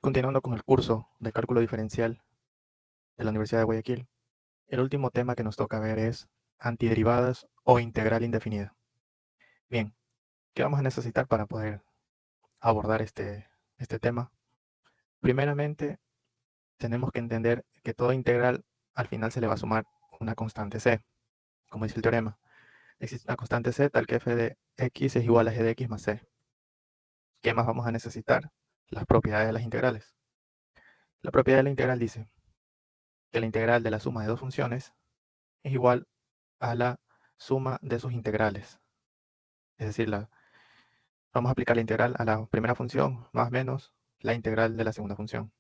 Continuando con el curso de cálculo diferencial de la Universidad de Guayaquil, el último tema que nos toca ver es antiderivadas o integral indefinida. Bien, ¿qué vamos a necesitar para poder abordar este tema? Primeramente, tenemos que entender que toda integral al final se le va a sumar una constante c, como dice el teorema. Existe una constante c tal que f de x es igual a g de x más c. ¿Qué más vamos a necesitar? Las propiedades de las integrales. La propiedad de la integral dice que la integral de la suma de dos funciones es igual a la suma de sus integrales. Es decir, vamos a aplicar la integral a la primera función más menos la integral de la segunda función.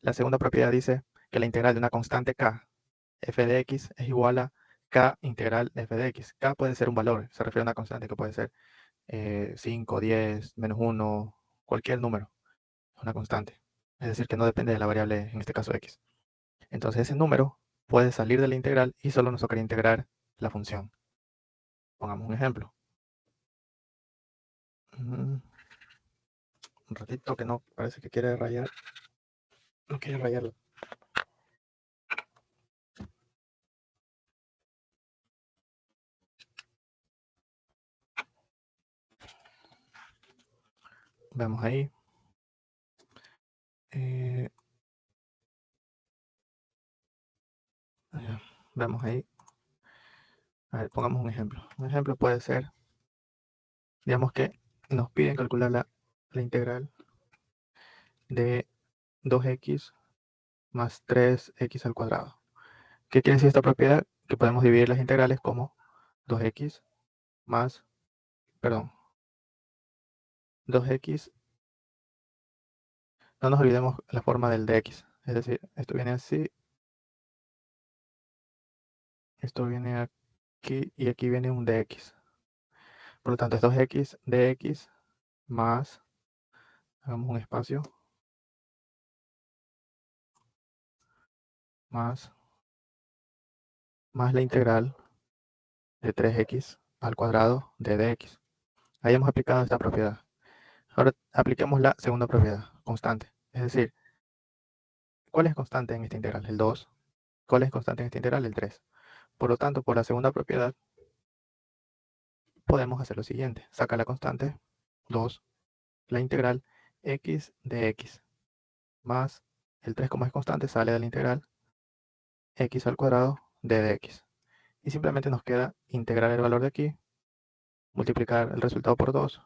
La segunda propiedad dice que la integral de una constante k, f de x, es igual a k integral f de x. K puede ser un valor, se refiere a una constante que puede ser 5, 10, menos 1, cualquier número, es una constante. Es decir, que no depende de la variable, en este caso x. Entonces ese número puede salir de la integral y solo nos tocaría integrar la función. Pongamos un ejemplo. Un ratito que no, parece que quiere rayar. No quiere rayarlo. Veamos ahí. Eh, Veamos ahí. A ver, pongamos un ejemplo. Un ejemplo puede ser, digamos que nos piden calcular la integral de 2x más 3x al cuadrado. ¿Qué quiere decir esta propiedad? Que podemos dividir las integrales como 2x más, perdón, 2x, no nos olvidemos la forma del dx. Es decir, esto viene así, esto viene aquí y aquí viene un dx. Por lo tanto, es 2x dx más, hagamos un espacio, más la integral de 3x al cuadrado de dx. Ahí hemos aplicado esta propiedad. Ahora apliquemos la segunda propiedad, constante. Es decir, ¿cuál es constante en esta integral? El 2. ¿Cuál es constante en esta integral? El 3. Por lo tanto, por la segunda propiedad, podemos hacer lo siguiente. Saca la constante, 2, la integral x de x, más el 3 como es constante, sale de la integral x al cuadrado de dx. Y simplemente nos queda integrar el valor de aquí, multiplicar el resultado por 2,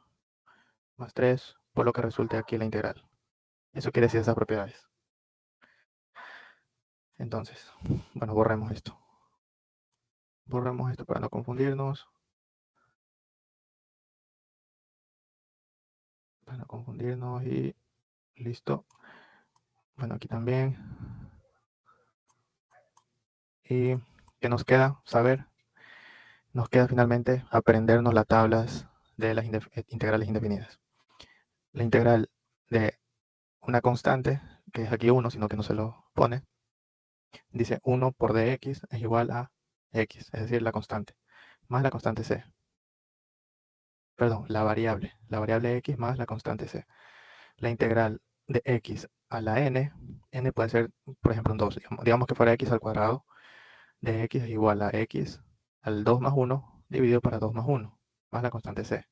más 3, por lo que resulte aquí la integral. Eso quiere decir esas propiedades. Entonces, bueno, borremos esto. Borramos esto para no confundirnos. Para no confundirnos y listo. Bueno, aquí también. ¿Y qué nos queda saber? Nos queda finalmente aprendernos las tablas de las integrales indefinidas. La integral de una constante, que es aquí 1, sino que no se lo pone, dice 1 por dx es igual a x, es decir, la constante, más la constante c. Perdón, la variable x más la constante c. La integral de x a la n puede ser, por ejemplo, un 2. Digamos que fuera x al cuadrado de x es igual a x al 2 más 1 dividido para 2 más 1, más la constante c.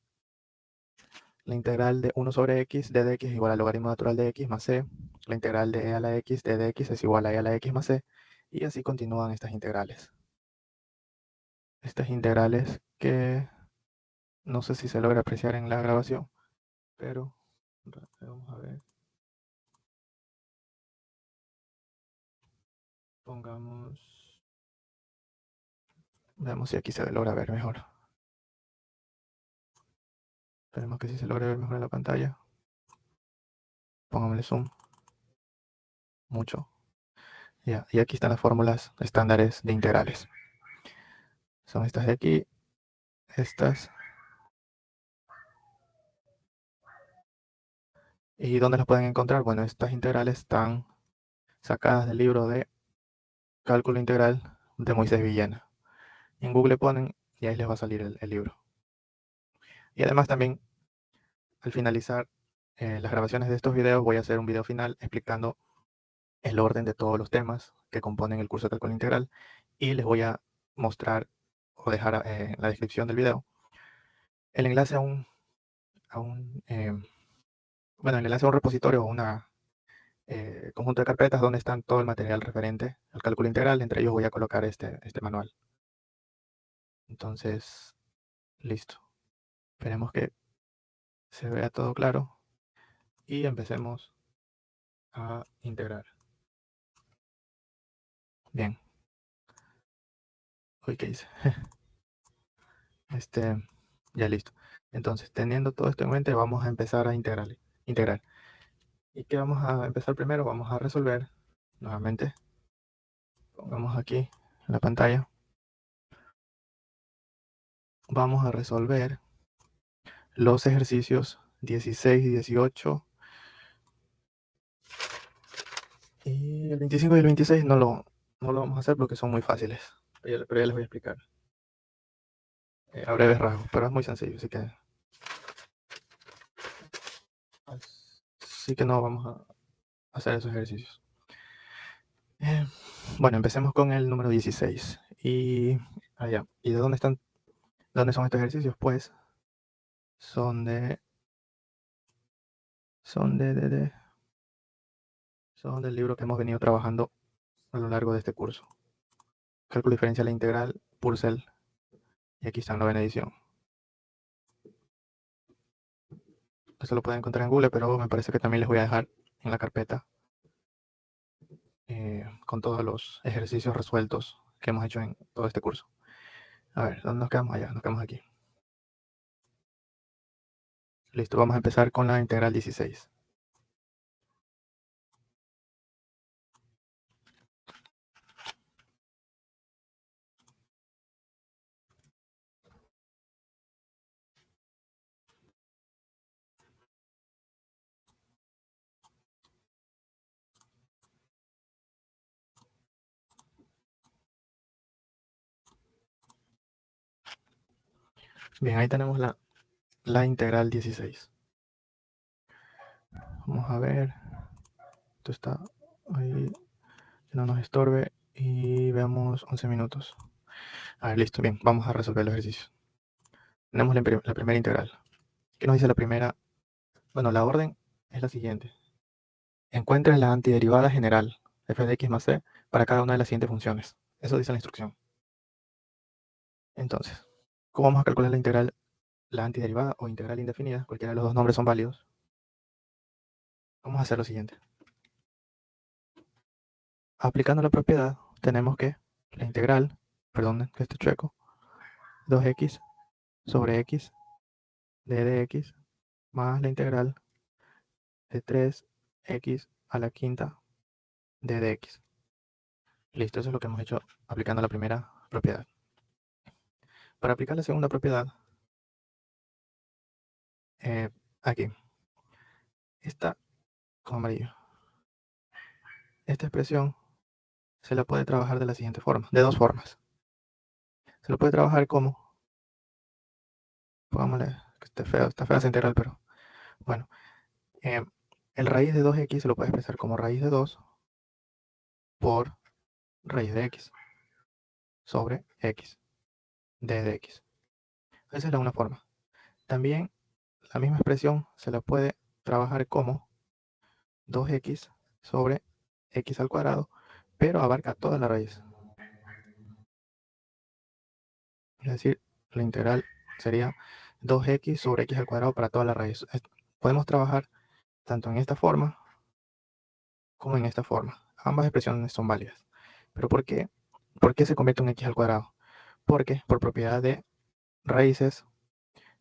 La integral de 1 sobre x de dx es igual al logaritmo natural de x más c. La integral de e a la x de dx es igual a e a la x más c. Y así continúan estas integrales. Estas integrales que no sé si se logra apreciar en la grabación, pero vamos a ver. Pongamos, veamos si aquí se logra ver mejor. Esperemos que sí se logre ver mejor en la pantalla. Pongámosle zoom. Mucho. Ya, y aquí están las fórmulas estándares de integrales. Son estas de aquí, estas. ¿Y dónde las pueden encontrar? Bueno, estas integrales están sacadas del libro de Cálculo Integral de Moisés Villena. En Google ponen y ahí les va a salir el libro. Y además también, al finalizar, las grabaciones de estos videos voy a hacer un video final explicando el orden de todos los temas que componen el curso de cálculo integral y les voy a mostrar o dejar en la descripción del video el enlace bueno, el enlace a un repositorio o una conjunto de carpetas donde están todo el material referente al cálculo integral. Entre ellos voy a colocar este manual. Entonces, listo. Esperemos que se vea todo claro y empecemos a integrar. Bien. Uy, ¿qué hice? Ya listo. Entonces, teniendo todo esto en mente, vamos a empezar a integrar. ¿Y qué vamos a empezar primero? Vamos a resolver nuevamente. Pongamos aquí en la pantalla. Vamos a resolver los ejercicios 16 y 18. Y el 25 y el 26 no lo vamos a hacer porque son muy fáciles. Pero ya les voy a explicar a breves rasgos. Pero es muy sencillo, así que no vamos a hacer esos ejercicios. Bueno, empecemos con el número 16. Y allá. ¿Y de dónde son estos ejercicios? Pues son del libro que hemos venido trabajando a lo largo de este curso. Cálculo diferencial e integral, Purcell. Y aquí está en novena edición. Esto lo pueden encontrar en Google, pero me parece que también les voy a dejar en la carpeta con todos los ejercicios resueltos que hemos hecho en todo este curso. A ver, ¿dónde nos quedamos? Allá, nos quedamos aquí. Listo, vamos a empezar con la integral 16. Bien, ahí tenemos la integral 16. Vamos a ver. Esto está ahí, que no nos estorbe. Y veamos 11 minutos. A ver, listo, bien, vamos a resolver los ejercicios. Tenemos la primera integral. ¿Qué nos dice la primera? Bueno, la orden es la siguiente. Encuentren la antiderivada general, f de x más c, para cada una de las siguientes funciones. Eso dice la instrucción. Entonces, ¿cómo vamos a calcular la integral, la antiderivada o integral indefinida? Cualquiera de los dos nombres son válidos. Vamos a hacer lo siguiente. Aplicando la propiedad, tenemos que la integral, perdón, que esté chueco, 2x sobre x de dx más la integral de 3x a la quinta de dx. Listo, eso es lo que hemos hecho aplicando la primera propiedad. Para aplicar la segunda propiedad, aquí, esta con amarillo, esta expresión se la puede trabajar de la siguiente forma, de dos formas. Se lo puede trabajar como, pongámosle, que está fea esa integral, pero bueno, el raíz de 2x se lo puede expresar como raíz de 2 por raíz de x sobre x de x. Esa es una forma. También la misma expresión se la puede trabajar como 2x sobre x al cuadrado, pero abarca toda la raíz. Es decir, la integral sería 2x sobre x al cuadrado para toda la raíz. Podemos trabajar tanto en esta forma como en esta forma. Ambas expresiones son válidas. ¿Pero por qué? ¿Por qué se convierte en x al cuadrado? Porque por propiedad de raíces,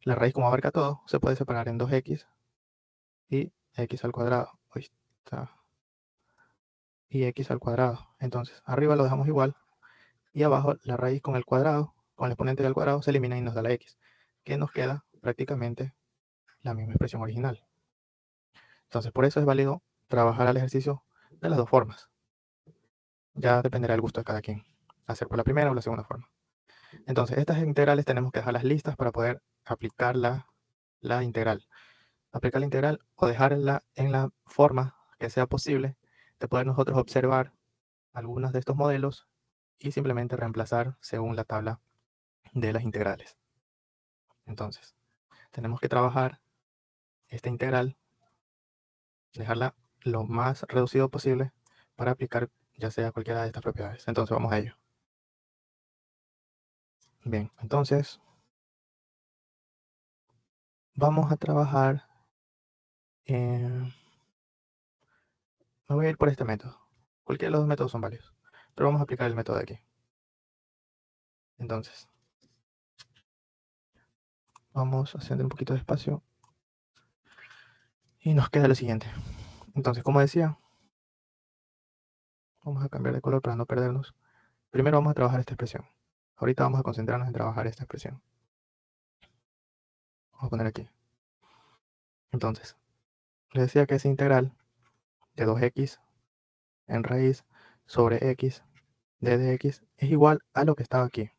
la raíz como abarca todo, se puede separar en 2x y x al cuadrado. Ahí está. Y x al cuadrado. Entonces, arriba lo dejamos igual. Y abajo la raíz con el cuadrado, con el exponente del cuadrado, se elimina y nos da la x. Que nos queda prácticamente la misma expresión original. Entonces, por eso es válido trabajar al ejercicio de las dos formas. Ya dependerá del gusto de cada quien, hacer por la primera o la segunda forma. Entonces, estas integrales tenemos que dejarlas listas para poder aplicar la integral. aplicar la integral o dejarla en la forma que sea posible de poder nosotros observar algunos de estos modelos y simplemente reemplazar según la tabla de las integrales. Entonces, tenemos que trabajar esta integral, dejarla lo más reducido posible para aplicar ya sea cualquiera de estas propiedades. Entonces, vamos a ello. Bien, entonces, vamos a trabajar, me voy a ir por este método. Cualquiera de los dos métodos son válidos, pero vamos a aplicar el método de aquí. Entonces, vamos haciendo un poquito de espacio y nos queda lo siguiente. Entonces, como decía, vamos a cambiar de color para no perdernos. Primero vamos a trabajar esta expresión. Ahorita vamos a concentrarnos en trabajar esta expresión. Vamos a poner aquí. Entonces, les decía que esa integral de 2x en raíz sobre x de x es igual a lo que estaba aquí.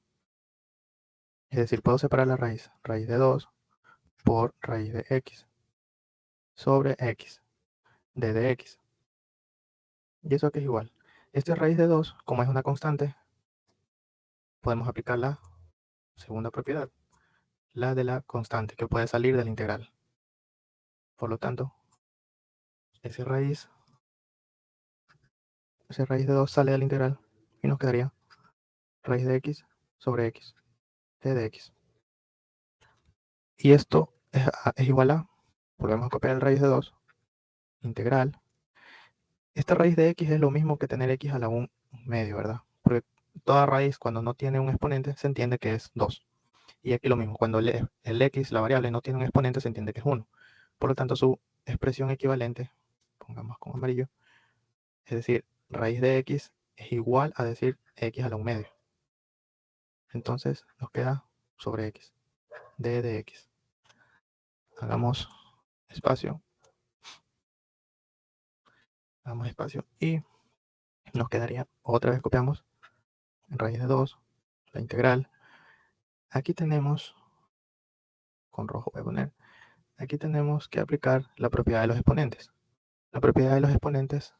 Es decir, puedo separar la raíz de 2 por raíz de x sobre x de x. ¿Y eso aquí es igual? Esta raíz de 2, como es una constante, podemos aplicar la segunda propiedad, la de la constante, que puede salir de la integral. Por lo tanto, esa raíz de 2 sale de la integral y nos quedaría raíz de x sobre x de x. Y esto es igual a, volvemos a copiar el raíz de 2, integral. Esta raíz de x es lo mismo que tener x a la 1 medio, ¿verdad? Porque toda raíz cuando no tiene un exponente se entiende que es 2. Y aquí lo mismo, cuando el x, la variable, no tiene un exponente se entiende que es 1. Por lo tanto, su expresión equivalente, pongamos con amarillo, es decir, raíz de x es igual a decir x a la 1 medio. Entonces nos queda sobre x, d de x. Hagamos espacio. Hagamos espacio y nos quedaría, otra vez copiamos, raíz de 2, la integral. Aquí tenemos, con rojo voy a poner, aquí tenemos que aplicar la propiedad de los exponentes. La propiedad de los exponentes,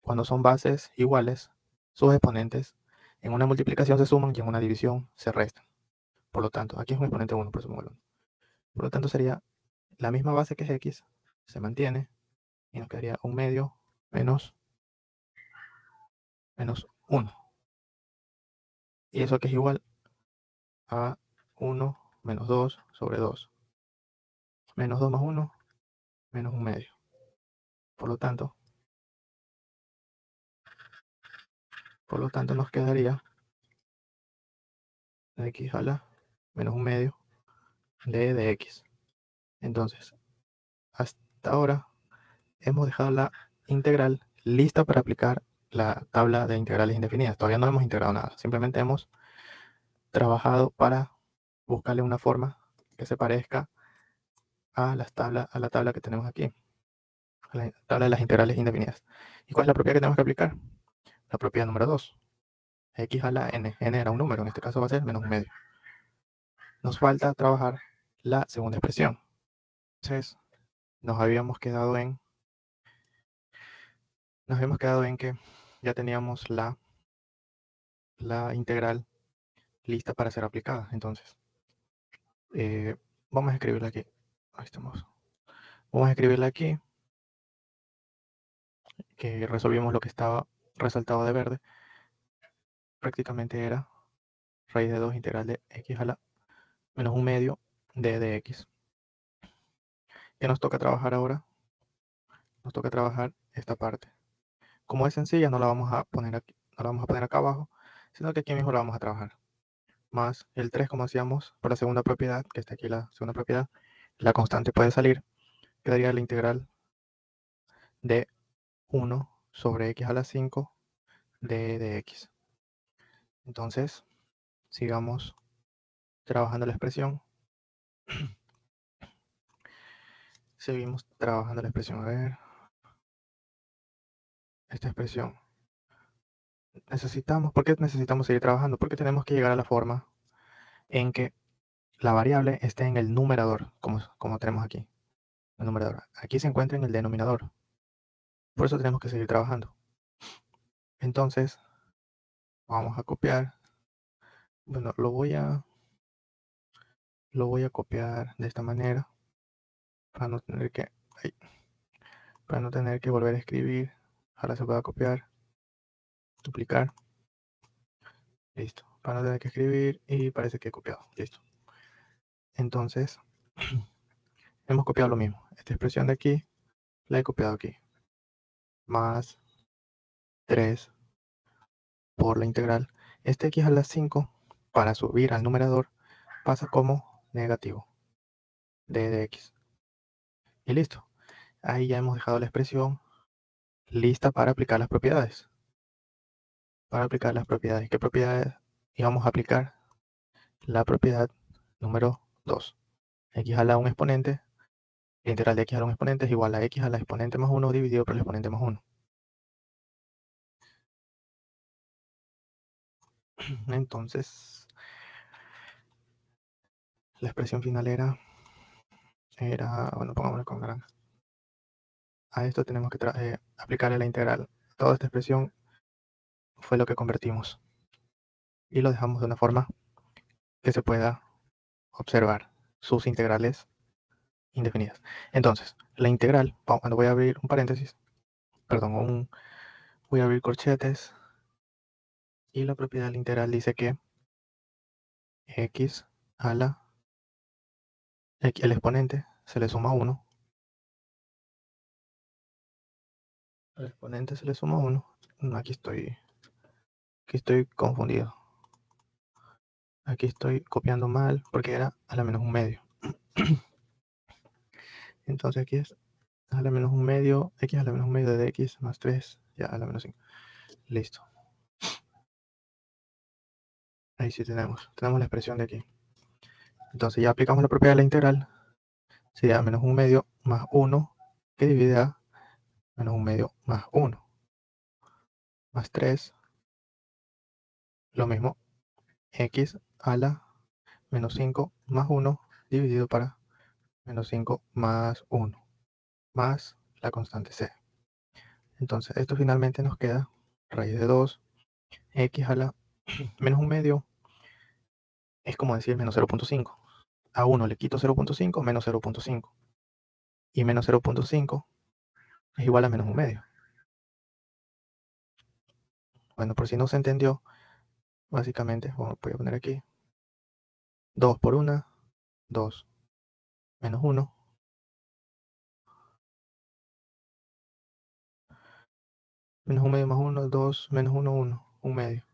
cuando son bases iguales, sus exponentes en una multiplicación se suman y en una división se restan. Por lo tanto, aquí es un exponente 1, por eso me 1. Por lo tanto, sería la misma base que es x, se mantiene, y nos quedaría 1 medio menos 1. Y eso que es igual a 1 menos 2 sobre 2. Menos 2 más 1, menos 1 medio. Por lo tanto nos quedaría x a la menos 1 medio de x. Entonces, hasta ahora hemos dejado la integral lista para aplicar la tabla de integrales indefinidas. Todavía no hemos integrado nada, simplemente hemos trabajado para buscarle una forma que se parezca a la tabla que tenemos aquí, a la tabla de las integrales indefinidas. ¿Y cuál es la propiedad que tenemos que aplicar? La propiedad número 2, x a la n. N era un número, en este caso va a ser menos 1 medio. Nos falta trabajar la segunda expresión. Entonces, nos habíamos quedado en que ya teníamos la integral lista para ser aplicada. Entonces, vamos a escribirla aquí. Ahí estamos. Vamos a escribirla aquí, que resolvimos lo que estaba resaltado de verde. Prácticamente era raíz de 2 integral de x a la menos 1 medio de x. ¿Qué nos toca trabajar ahora? Nos toca trabajar esta parte. Como es sencilla, no la vamos a poner aquí, no la vamos a poner acá abajo, sino que aquí mismo la vamos a trabajar. Más el 3, como hacíamos por la segunda propiedad, que está aquí la segunda propiedad, la constante puede salir, quedaría la integral de 1 sobre x a la 5 de x. Entonces, sigamos trabajando la expresión. Seguimos trabajando la expresión. A ver, esta expresión. ¿Por qué necesitamos seguir trabajando? Porque tenemos que llegar a la forma en que la variable esté en el numerador, como tenemos aquí. el numerador. Aquí se encuentra en el denominador. Por eso tenemos que seguir trabajando. Entonces, vamos a copiar. Bueno, lo voy a copiar de esta manera para no tener que, volver a escribir. Ahora se puede copiar, duplicar, listo. Para no tener que escribir y parece que he copiado, listo. Entonces, hemos copiado lo mismo. Esta expresión de aquí la he copiado aquí. Más 3 por la integral. Este x a la 5 para subir al numerador pasa como negativo d de x. Y listo. Ahí ya hemos dejado la expresión lista para aplicar las propiedades. ¿Qué propiedades íbamos a aplicar? La propiedad número 2. X a la un exponente, la integral de x a la un exponente es igual a x a la exponente más 1 dividido por el exponente más 1. Entonces, la expresión final era, bueno, pongámoslo con naranja. A esto tenemos que aplicarle la integral. Toda esta expresión fue lo que convertimos. Y lo dejamos de una forma que se pueda observar sus integrales indefinidas. Entonces, la integral, cuando voy a abrir un paréntesis, perdón, voy a abrir corchetes, y la propiedad de la integral dice que x a la, el exponente se le suma 1, al exponente se le suma 1, aquí estoy confundido, aquí estoy copiando mal porque era a la menos un medio. Entonces aquí es a la menos un medio, x a la menos un medio de x más 3, ya a la menos 5. Listo. Ahí sí tenemos la expresión de aquí. Entonces ya aplicamos la propiedad de la integral. Sería menos un medio más 1 que divide a menos un medio más 1 más 3. Lo mismo, x a la menos 5 más 1 dividido para menos 5 más 1 más la constante c. Entonces esto finalmente nos queda raíz de 2 x a la menos un medio es como decir menos 0.5. A 1 le quito 0.5 menos 0.5. Y menos 0.5 es igual a menos un medio. Bueno, por si no se entendió, básicamente, voy a poner aquí 2 por 1, 2 menos 1. Menos un medio más 1, 2 menos 1, 1. Un medio.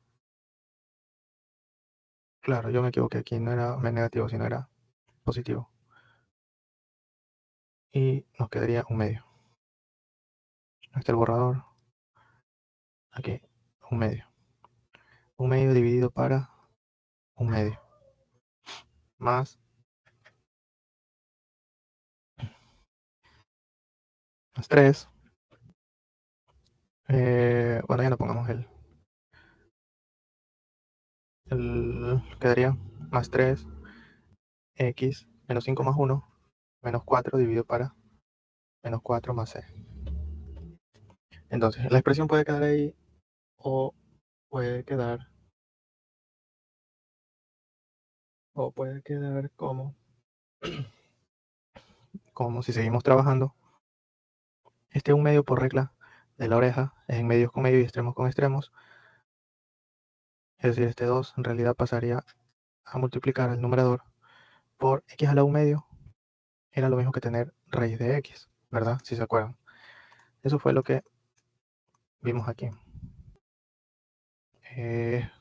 Claro, yo me equivoqué aquí, no era negativo, sino era positivo. Y nos quedaría un medio. Aquí está el borrador. Aquí, un medio. Un medio dividido para un medio. Más 3. Bueno, ya no pongamos quedaría más 3 x menos 5 más 1 menos 4 dividido para menos 4 más c. Entonces, la expresión puede quedar ahí o puede quedar como si seguimos trabajando. Este un medio por regla de la oreja es en medios con medios y extremos con extremos. Es decir, este 2 en realidad pasaría a multiplicar el numerador por x a la 1 medio. Era lo mismo que tener raíz de x, ¿verdad? Si se acuerdan. Eso fue lo que vimos aquí.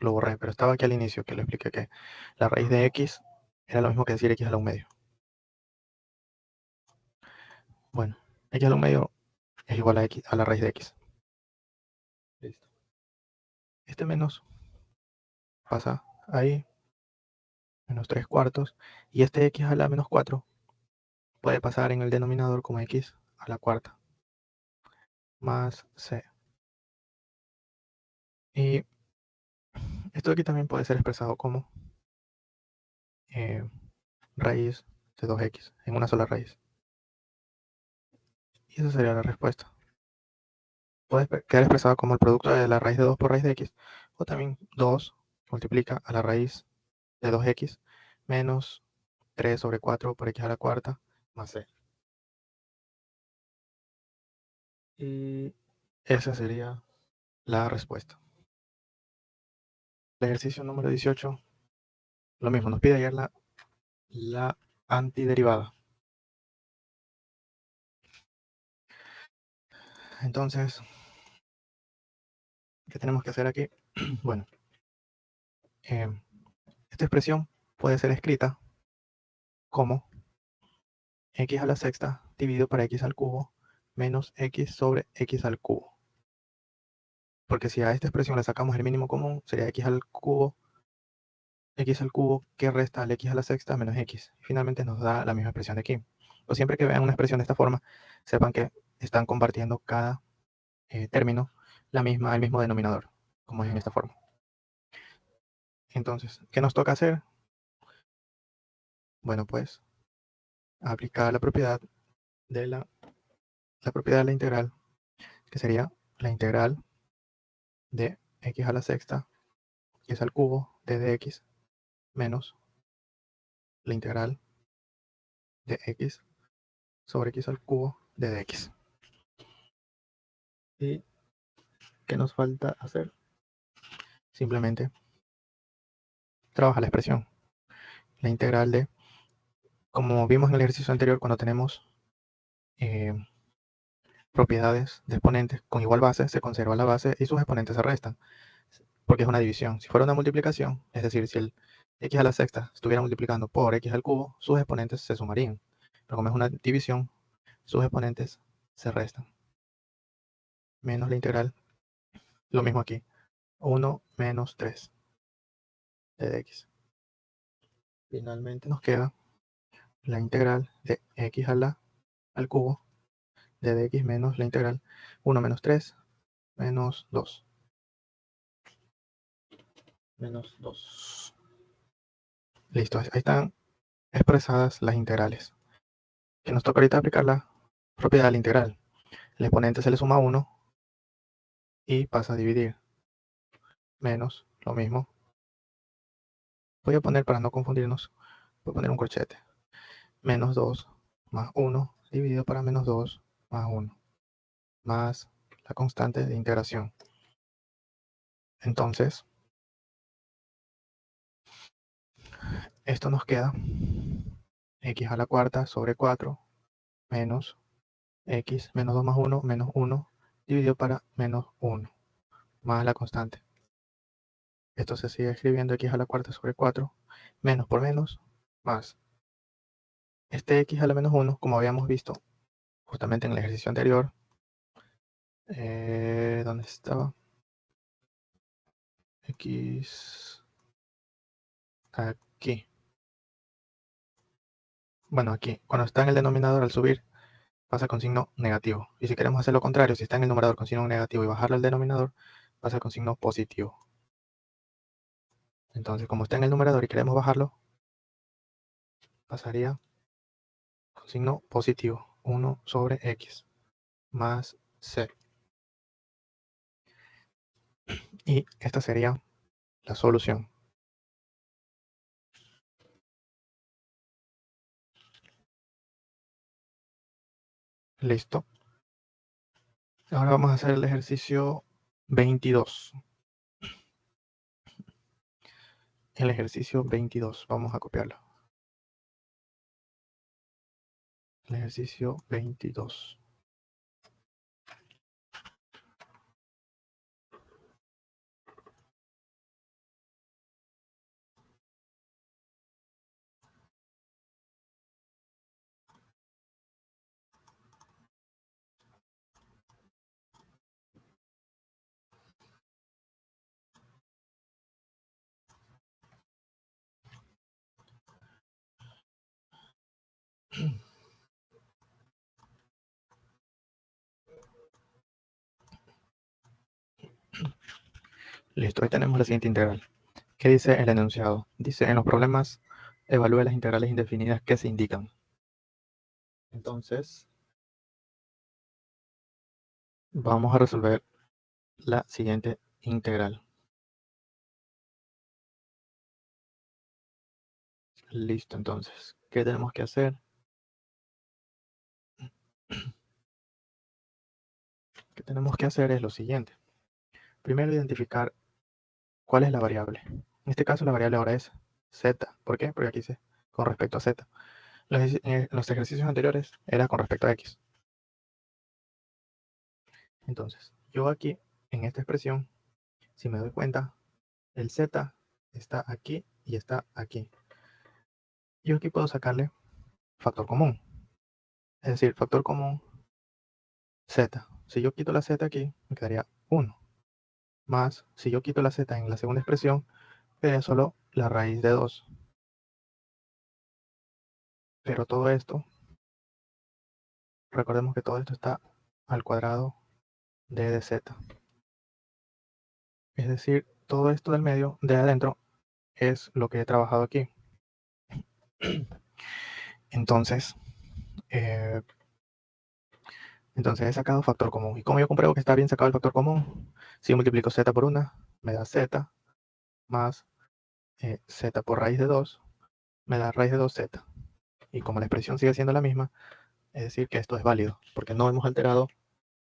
Lo borré, pero estaba aquí al inicio que le expliqué que la raíz de x era lo mismo que decir x a la 1 medio. Bueno, x a la 1 medio es igual a, x, a la raíz de x. Listo. Este menos pasa ahí, menos 3 cuartos, y este x a la menos 4 puede pasar en el denominador como x a la cuarta más c. Y esto aquí también puede ser expresado como raíz de 2x en una sola raíz. Y esa sería la respuesta. Puede quedar expresado como el producto de la raíz de 2 por raíz de x, o también 2 multiplica a la raíz de 2x menos 3 sobre 4 por x a la cuarta más c. Y esa sería la respuesta. El ejercicio número 18, lo mismo, nos pide hallar la antiderivada. Entonces, ¿qué tenemos que hacer aquí? Bueno, esta expresión puede ser escrita como x a la sexta dividido por x al cubo menos x sobre x al cubo. Porque si a esta expresión le sacamos el mínimo común, sería x al cubo que resta al x a la sexta menos x. Y finalmente nos da la misma expresión de aquí. O siempre que vean una expresión de esta forma, sepan que están compartiendo cada término el mismo denominador, como es en esta forma. Entonces, ¿qué nos toca hacer? Bueno, pues aplicar la propiedad de la propiedad de la integral, que sería la integral de x a la sexta, x al cubo de dx, menos la integral de x sobre x al cubo de dx. ¿Y qué nos falta hacer? Simplemente trabajar la expresión. La integral de, como vimos en el ejercicio anterior, cuando tenemos propiedades de exponentes con igual base, se conserva la base y sus exponentes se restan, porque es una división. Si fuera una multiplicación, es decir, si el x a la sexta estuviera multiplicando por x al cubo, sus exponentes se sumarían. Pero como es una división, sus exponentes se restan. Menos la integral, lo mismo aquí, 1 menos 3 de dx. Finalmente nos queda la integral de x al cubo de dx menos la integral 1 menos 3 menos 2. Menos 2. Listo, ahí están expresadas las integrales. Que nos toca ahorita aplicar la propiedad de la integral. El exponente se le suma 1 y pasa a dividir. Menos lo mismo. Voy a poner, para no confundirnos, voy a poner un corchete. Menos 2 más 1 dividido para menos 2 más 1. Más la constante de integración. Entonces, esto nos queda x a la cuarta sobre 4 menos x menos 2 más 1 menos 1 dividido para menos 1 más la constante. Esto se sigue escribiendo x a la cuarta sobre 4 menos por menos más este x a la menos 1, como habíamos visto justamente en el ejercicio anterior. ¿Dónde estaba? X aquí. Bueno, aquí. Cuando está en el denominador, al subir, pasa con signo negativo. Y si queremos hacer lo contrario, si está en el numerador con signo negativo y bajarlo al denominador, pasa con signo positivo. Entonces, como está en el numerador y queremos bajarlo, pasaría con signo positivo. 1 sobre x más c. Y esta sería la solución. Listo. Ahora vamos a hacer el ejercicio 22. El ejercicio 22. Vamos a copiarlo. El ejercicio 22. Listo, ahí tenemos la siguiente integral. ¿Qué dice el enunciado? Dice, en los problemas, evalúe las integrales indefinidas que se indican. Entonces, Vamos a resolver la siguiente integral. Listo, entonces, ¿qué tenemos que hacer? Lo que tenemos que hacer es lo siguiente. Primero, identificar cuál es la variable. En este caso, la variable ahora es z. ¿Por qué? Porque aquí dice con respecto a z. Los ejercicios anteriores era con respecto a x. Entonces, yo aquí, en esta expresión, si me doy cuenta, el z está aquí y está aquí. Yo aquí puedo sacarle factor común. Es decir, factor común z. Si yo quito la z aquí, me quedaría 1. Más, si yo quito la z en la segunda expresión, quedaría solo la raíz de 2. Pero todo esto, recordemos que todo esto está al cuadrado de z. Es decir, todo esto del medio, de adentro, es lo que he trabajado aquí. Entonces, eh, he sacado factor común. ¿Y cómo yo compruebo que está bien sacado el factor común? Si yo multiplico z por 1, me da z, más z por raíz de 2, me da raíz de 2z. Y como la expresión sigue siendo la misma, es decir que esto es válido, porque no hemos alterado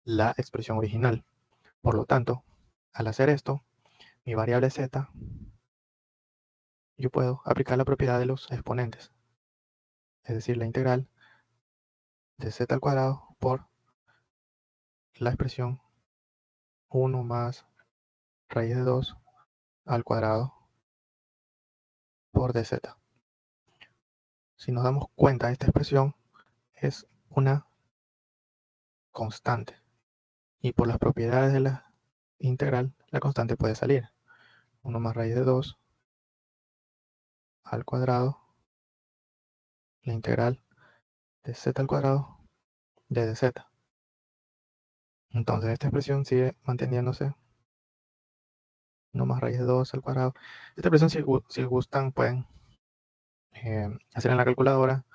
la expresión original. Por lo tanto, al hacer esto, mi variable z, yo puedo aplicar la propiedad de los exponentes. Es decir, la integral de z al cuadrado por la expresión 1 más raíz de 2 al cuadrado por dz. Si nos damos cuenta, esta expresión es una constante. Y por las propiedades de la integral, la constante puede salir. 1 más raíz de 2 al cuadrado, la integral de z al cuadrado de dz. Entonces esta expresión sigue manteniéndose. 1 más raíz de 2 al cuadrado. Esta expresión, si gustan, pueden hacer en la calculadora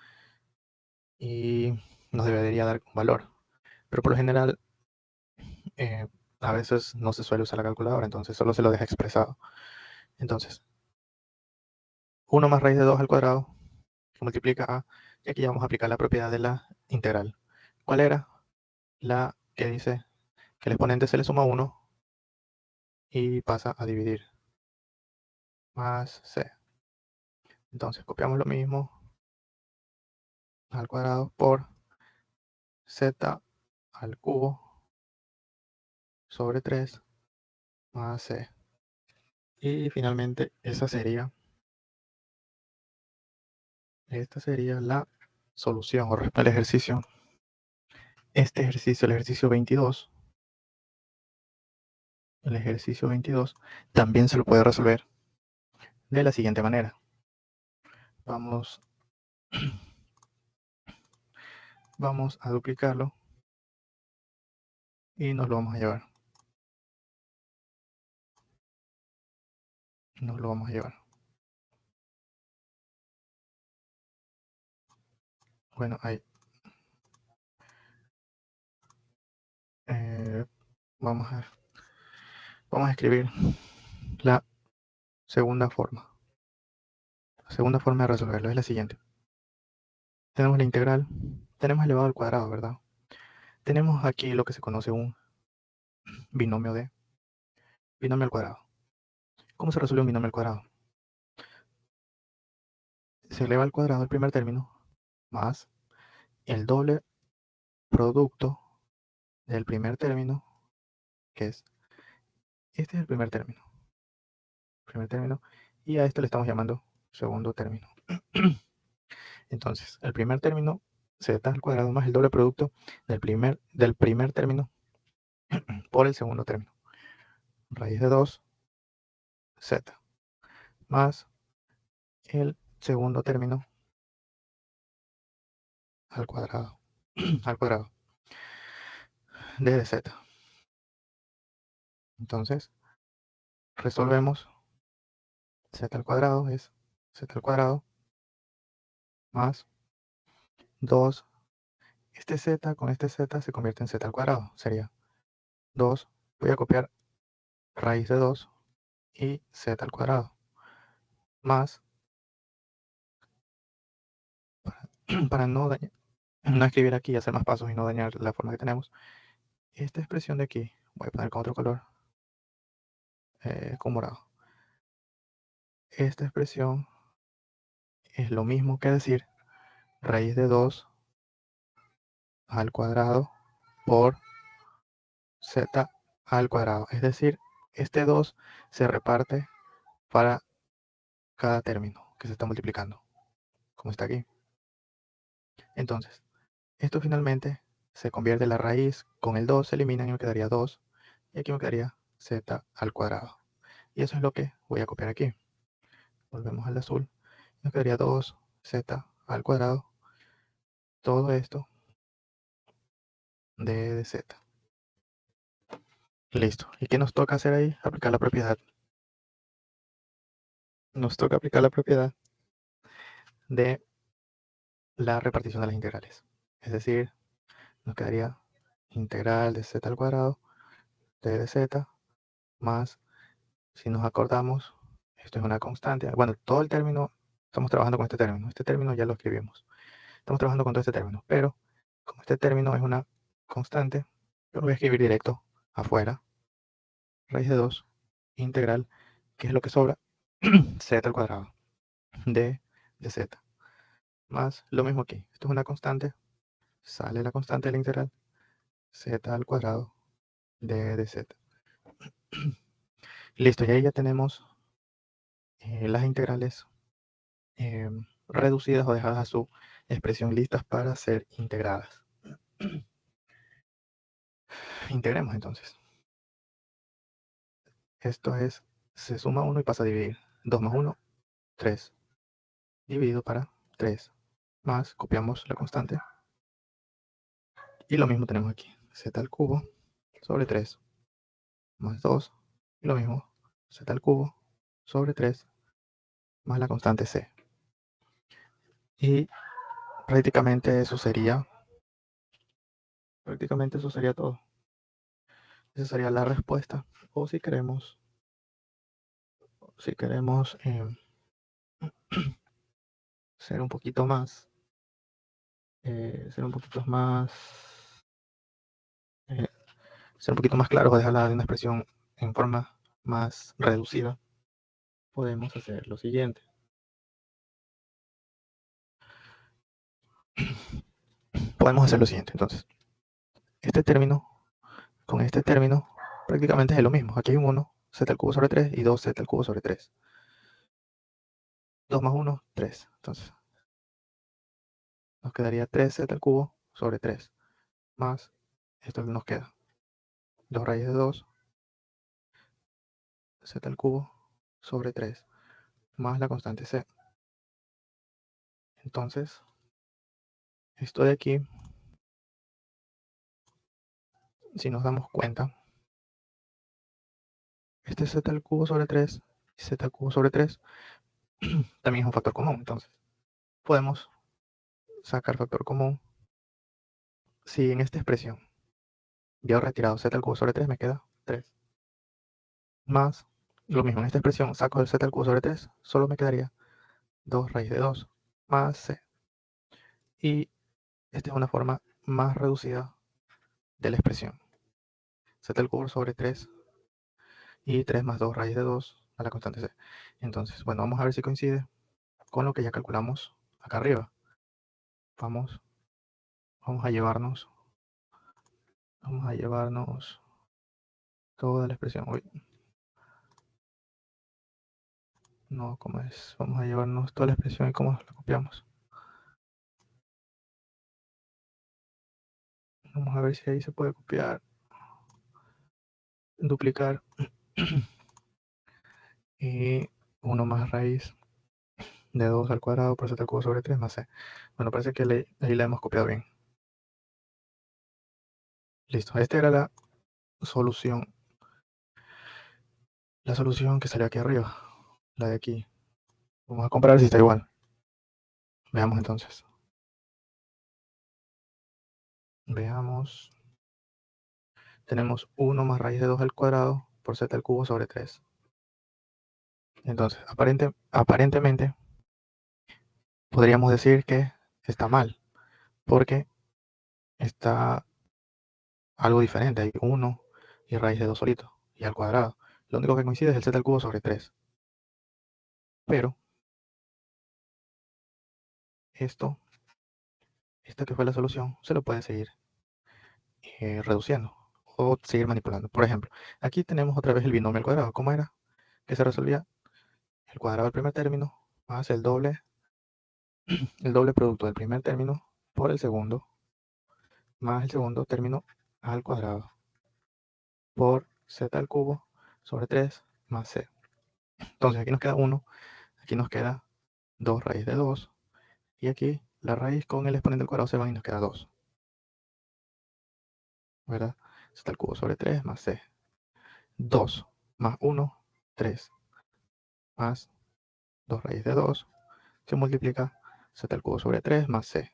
y nos debería dar un valor. Pero por lo general, eh, a veces no se suele usar la calculadora, entonces solo se lo deja expresado. Entonces, 1 más raíz de 2 al cuadrado que multiplica a, y aquí ya vamos a aplicar la propiedad de la integral. ¿Cuál era? La que dice que el exponente se le suma 1 y pasa a dividir, más c. Entonces copiamos lo mismo al cuadrado por z al cubo sobre 3 más c. Y finalmente esta sería la solución o respuesta al ejercicio. Este ejercicio, el ejercicio 22, también se lo puede resolver de la siguiente manera. Vamos a duplicarlo y nos lo vamos a llevar. Bueno, ahí. Vamos a escribir la segunda forma. La segunda forma de resolverlo es la siguiente. Tenemos la integral, tenemos elevado al cuadrado, ¿verdad? Tenemos aquí lo que se conoce un binomio al cuadrado. ¿Cómo se resuelve un binomio al cuadrado? Se eleva al cuadrado el primer término más el doble producto del primer término, que es, este es el primer término, y a esto le estamos llamando segundo término. Entonces, el primer término, z al cuadrado más el doble producto del primer término por el segundo término. Raíz de 2, z, más el segundo término al cuadrado, de z. Entonces, resolvemos z al cuadrado es z al cuadrado más 2. Este z con este z se convierte en z al cuadrado. Sería 2, voy a copiar raíz de 2 y z al cuadrado, más, para no escribir aquí y hacer más pasos y no dañar la forma que tenemos, esta expresión de aquí, voy a poner con otro color, con morado. Esta expresión es lo mismo que decir raíz de 2 al cuadrado por z al cuadrado. Es decir, este 2 se reparte para cada término que se está multiplicando, como está aquí. Entonces, esto finalmente se convierte en la raíz, con el 2 se eliminan y me quedaría 2, y aquí me quedaría z al cuadrado. Y eso es lo que voy a copiar aquí. Volvemos al azul, me quedaría 2z al cuadrado, todo esto de z. Listo. ¿Y qué nos toca hacer ahí? Aplicar la propiedad. Nos toca aplicar la propiedad de la repartición de las integrales. Es decir, nos quedaría integral de z al cuadrado de z más, si nos acordamos, esto es una constante. Bueno, todo el término, estamos trabajando con este término. Este término ya lo escribimos. Estamos trabajando con todo este término. Pero, como este término es una constante, yo lo voy a escribir directo afuera. Raíz de 2 integral, que es lo que sobra, z al cuadrado de z. Más lo mismo aquí. Esto es una constante. Sale la constante de la integral. Z al cuadrado de z. Listo, y ahí ya tenemos las integrales reducidas o dejadas a su expresión listas para ser integradas. Integremos entonces. Esto es, se suma 1 y pasa a dividir. 2 más 1, 3. Dividido para 3. Más, copiamos la constante. Y lo mismo tenemos aquí. Z al cubo sobre 3. Más 2. Y lo mismo. Z al cubo sobre 3. Más la constante C. Y prácticamente eso sería todo. Esa sería la respuesta. O si queremos ser un poquito más, ser un poquito más, eh, ser un poquito más claros o dejarla de una expresión en forma más reducida, podemos hacer lo siguiente. Podemos hacer lo siguiente, entonces. Este término, con este término, prácticamente es lo mismo. Aquí hay un 1, z al cubo sobre 3 y 2 z al cubo sobre 3. 2 más 1, 3. Entonces, nos quedaría 3z al cubo sobre 3. Más, esto que nos queda. 2 raíz de 2, z al cubo sobre 3. Más la constante c. Entonces, esto de aquí, si nos damos cuenta, este z al cubo sobre 3 y z al cubo sobre 3 también es un factor común. Entonces, podemos sacar factor común. Si en esta expresión yo he retirado z al cubo sobre 3, me queda 3. Más, lo mismo en esta expresión, saco el z al cubo sobre 3, solo me quedaría 2 raíz de 2 más c. Y esta es una forma más reducida de la expresión. Z al cubo sobre 3 y 3 más 2 raíz de 2 a la constante c. Entonces, bueno, vamos a ver si coincide con lo que ya calculamos acá arriba. Vamos a llevarnos toda la expresión. Uy, no, ¿cómo es? Vamos a llevarnos toda la expresión y cómo la copiamos. Vamos a ver si ahí se puede copiar, duplicar y 1 más raíz de 2 al cuadrado por z al cubo sobre 3 más c. Bueno, parece que ahí la hemos copiado bien. Listo, esta era la solución. La solución que salió aquí arriba, la de aquí. Vamos a comparar si está igual. Veamos entonces. tenemos 1 más raíz de 2 al cuadrado por z al cubo sobre 3. Entonces, aparentemente, podríamos decir que está mal, porque está algo diferente. Hay 1 y raíz de 2 solito, y al cuadrado. Lo único que coincide es el z al cubo sobre 3. Pero esta que fue la solución, se lo puede seguir reduciendo o seguir manipulando. Por ejemplo, aquí tenemos otra vez el binomio al cuadrado. ¿Cómo era? Que se resolvía el cuadrado del primer término más el doble producto del primer término por el segundo, más el segundo término al cuadrado por z al cubo sobre 3 más c. Entonces aquí nos queda 1, aquí nos queda 2 raíz de 2, y aquí la raíz con el exponente al cuadrado se van y nos queda 2, ¿verdad? Z al cubo sobre 3 más c. 2 más 1, 3, más 2 raíz de 2, se multiplica z al cubo sobre 3 más c.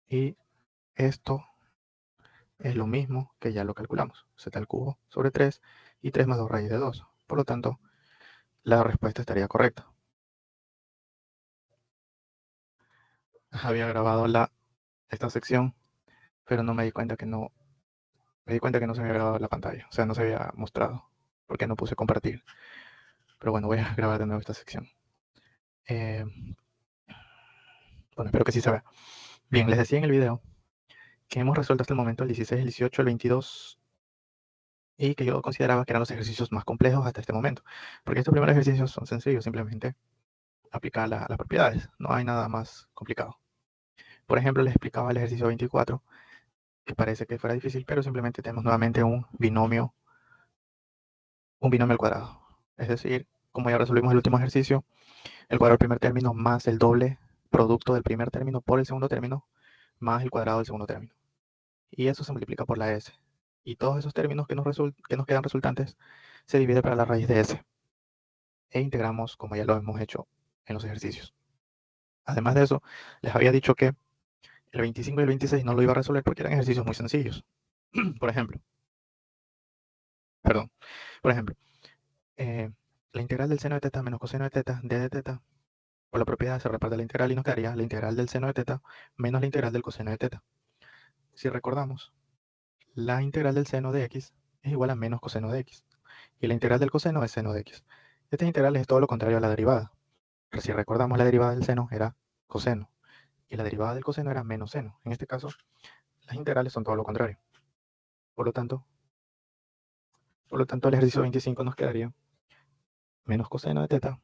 Y esto es lo mismo que ya lo calculamos, z al cubo sobre 3 y 3 más 2 raíz de 2. Por lo tanto, la respuesta estaría correcta. Había grabado esta sección, pero no me di cuenta que no se había grabado la pantalla, o sea, no se había mostrado, porque no puse compartir. Pero bueno, voy a grabar de nuevo esta sección. Bueno, espero que sí se vea. Bien, les decía en el video que hemos resuelto hasta el momento el 16, el 18, el 22 y que yo consideraba que eran los ejercicios más complejos hasta este momento, porque estos primeros ejercicios son sencillos, simplemente aplicar las propiedades, no hay nada más complicado. Por ejemplo, les explicaba el ejercicio 24, que parece que fuera difícil, pero simplemente tenemos nuevamente un binomio al cuadrado. Es decir, como ya resolvimos el último ejercicio, el cuadrado del primer término más el doble producto del primer término por el segundo término más el cuadrado del segundo término. Y eso se multiplica por la s. Y todos esos términos que nos quedan resultantes se divide para la raíz de s. E integramos como ya lo hemos hecho en los ejercicios. Además de eso, les había dicho que el 25 y el 26 no lo iba a resolver porque eran ejercicios muy sencillos. Por ejemplo, la integral del seno de teta menos coseno de teta d de teta, por la propiedad se reparte la integral y nos quedaría la integral del seno de teta menos la integral del coseno de teta. Si recordamos, la integral del seno de x es igual a menos coseno de x, y la integral del coseno es seno de x. Esta integral es todo lo contrario a la derivada. Pero si recordamos, la derivada del seno era coseno, y la derivada del coseno era menos seno. En este caso, las integrales son todo lo contrario. Por lo tanto, el ejercicio 25 nos quedaría menos coseno de teta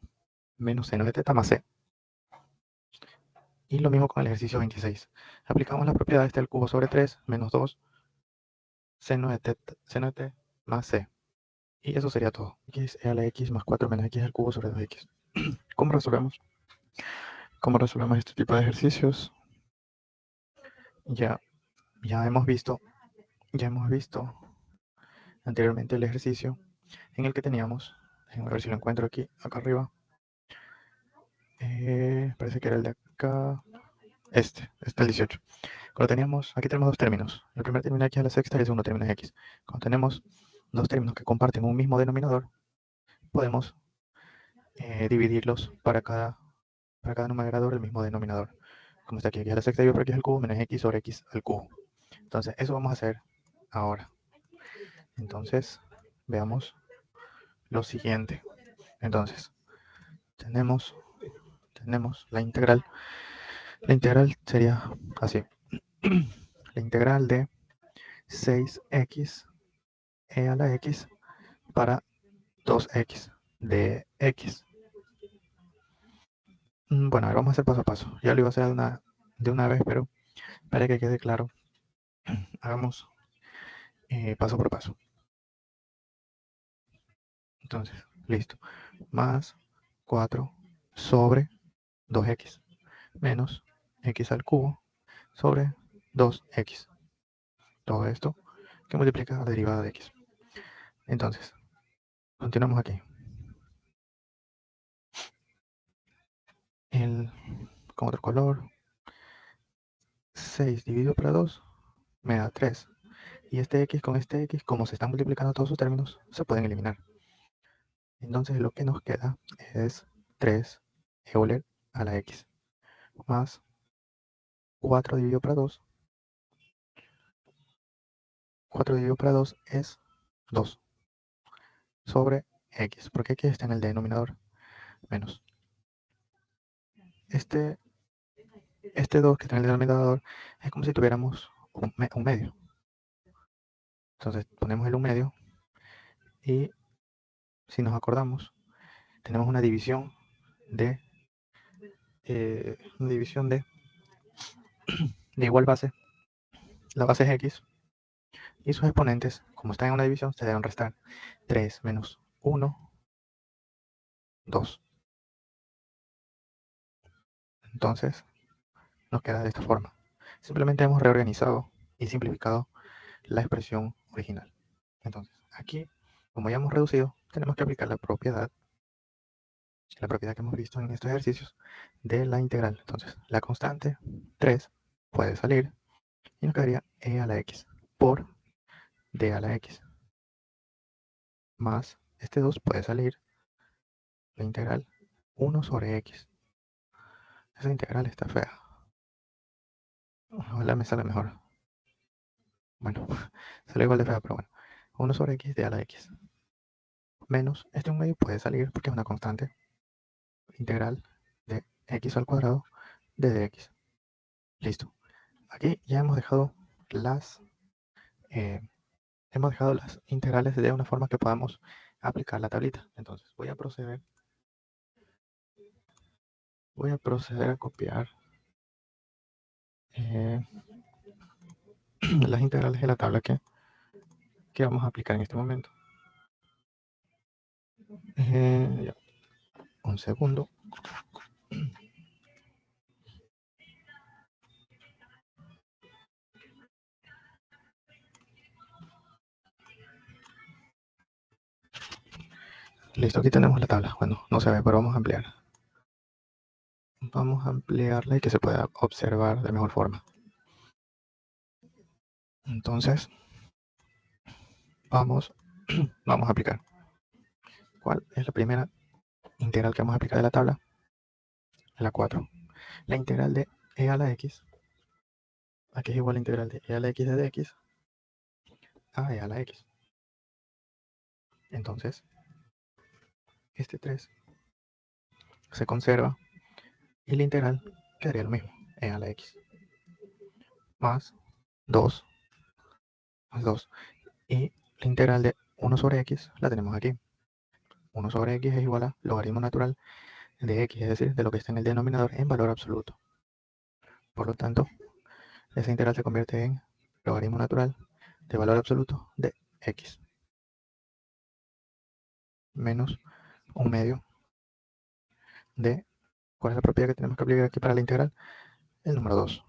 menos seno de teta más c. Y lo mismo con el ejercicio 26. Aplicamos la propiedad de este al cubo sobre 3 menos 2 seno de t más c. Y eso sería todo. X e a la x más 4 menos x al cubo sobre 2x. ¿Cómo resolvemos? Este tipo de ejercicios? Ya hemos visto anteriormente el ejercicio en el que teníamos, déjenme ver si lo encuentro aquí, acá arriba. Parece que era el de acá. Este es el 18. Aquí tenemos dos términos. El primer término x a la sexta y el segundo término es x. Cuando tenemos dos términos que comparten un mismo denominador, podemos dividirlos para cada numerador el mismo denominador. Como está aquí, x a la sexta dividido por x al cubo menos x sobre x al cubo. Entonces, eso vamos a hacer ahora. Entonces, veamos lo siguiente. Entonces, tenemos la integral. La integral sería así. La integral de 6x e a la x para 2x de x. Bueno, a ver, vamos a hacer paso a paso. Ya lo iba a hacer de una vez, pero para que quede claro, hagamos paso por paso. Entonces, listo. Más 4 sobre 2x menos x al cubo sobre 2x. Todo esto que multiplica la derivada de x. Entonces, continuamos aquí. Con otro color, 6 dividido por 2 me da 3. Y este x con este x, como se están multiplicando todos sus términos, se pueden eliminar. Entonces lo que nos queda es 3 Euler a la x más 4 dividido por 2. 4 dividido por 2 es 2 sobre x, porque x está en el denominador, menos este 2 que está en el denominador es como si tuviéramos un medio. Entonces ponemos el 1 medio y si nos acordamos, tenemos una división de de igual base. La base es x y sus exponentes, como están en una división, se deben restar. 3 menos 1, 2. Entonces nos queda de esta forma. Simplemente hemos reorganizado y simplificado la expresión original. Entonces aquí, como ya hemos reducido, tenemos que aplicar la propiedad que hemos visto en estos ejercicios de la integral. Entonces la constante 3 puede salir y nos quedaría e a la x por d a la x más este 2 puede salir, la integral 1 sobre x. Esa integral está fea. Ojalá me salga mejor. Bueno, sale igual de fea, pero bueno. 1 sobre x de a la x. Menos, este 1 medio puede salir porque es una constante. Integral de x al cuadrado de dx. Listo. Aquí ya hemos dejado las integrales de una forma que podamos aplicar la tablita. Entonces voy a proceder a copiar las integrales de la tabla que vamos a aplicar en este momento. Un segundo. Listo, aquí tenemos la tabla. Bueno, no se ve, pero vamos a ampliar. Vamos a ampliarla y que se pueda observar de mejor forma. Entonces, vamos a aplicar. ¿Cuál es la primera integral que vamos a aplicar de la tabla? La 4. La integral de e a la x. Aquí es igual a la integral de e a la x de dx a e a la x. Entonces, este 3 se conserva y la integral quedaría lo mismo, e a la x más 2 más 2. Y la integral de 1 sobre x la tenemos aquí. 1 sobre x es igual a logaritmo natural de x, es decir, de lo que está en el denominador en valor absoluto. Por lo tanto, esa integral se convierte en logaritmo natural de valor absoluto de x menos 1 medio de, ¿cuál es la propiedad que tenemos que aplicar aquí para la integral? El número 2.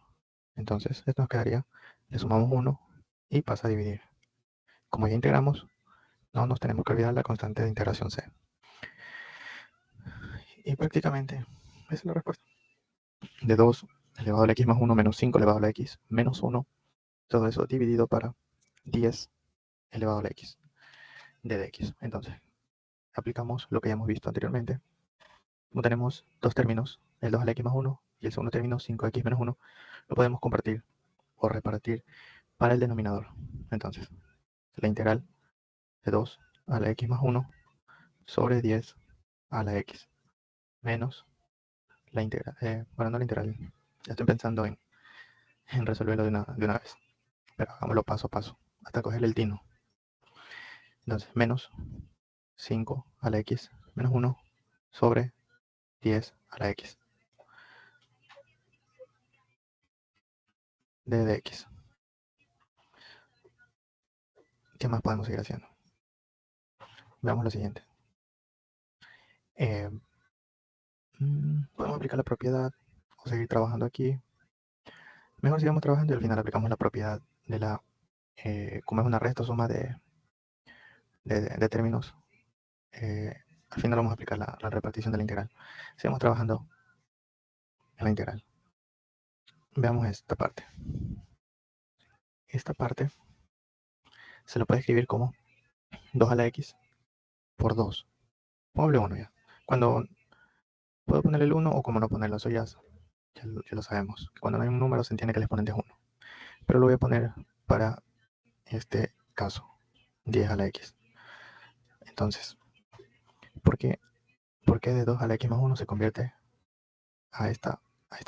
Entonces, esto nos quedaría, le sumamos 1 y pasa a dividir. Como ya integramos, no nos tenemos que olvidar la constante de integración c. Y prácticamente esa es la respuesta. De 2 elevado a la x más 1 menos 5 elevado a la x menos 1, todo eso dividido para 10 elevado a la x de dx. Entonces, aplicamos lo que ya hemos visto anteriormente. Como tenemos dos términos, el 2 a la x más 1 y el segundo término 5x menos 1, lo podemos compartir o repartir para el denominador. Entonces, la integral de 2 a la x más 1 sobre 10 a la x menos la integral, bueno, no la integral, ya estoy pensando en resolverlo de una vez, pero hagámoslo paso a paso hasta coger el tino. Entonces, menos 5 a la x menos 1 sobre 10 a la x de dx. ¿Qué más podemos seguir haciendo? Veamos lo siguiente. Podemos aplicar la propiedad o seguir trabajando aquí. Mejor sigamos trabajando y al final aplicamos la propiedad de la, como es una resta o suma de términos, al final vamos a aplicar la repartición de la integral. Sigamos trabajando en la integral. Veamos esta parte. esta parte se lo puede escribir como 2 a la x por 2. Ponle 1 ya. Cuando puedo ponerle el 1 o como no ponerlo, eso ya lo sabemos. Cuando no hay un número se entiende que el exponente es 1. Pero lo voy a poner para este caso, 10 a la x. Entonces, ¿por qué de 2 a la x más 1 se convierte a esta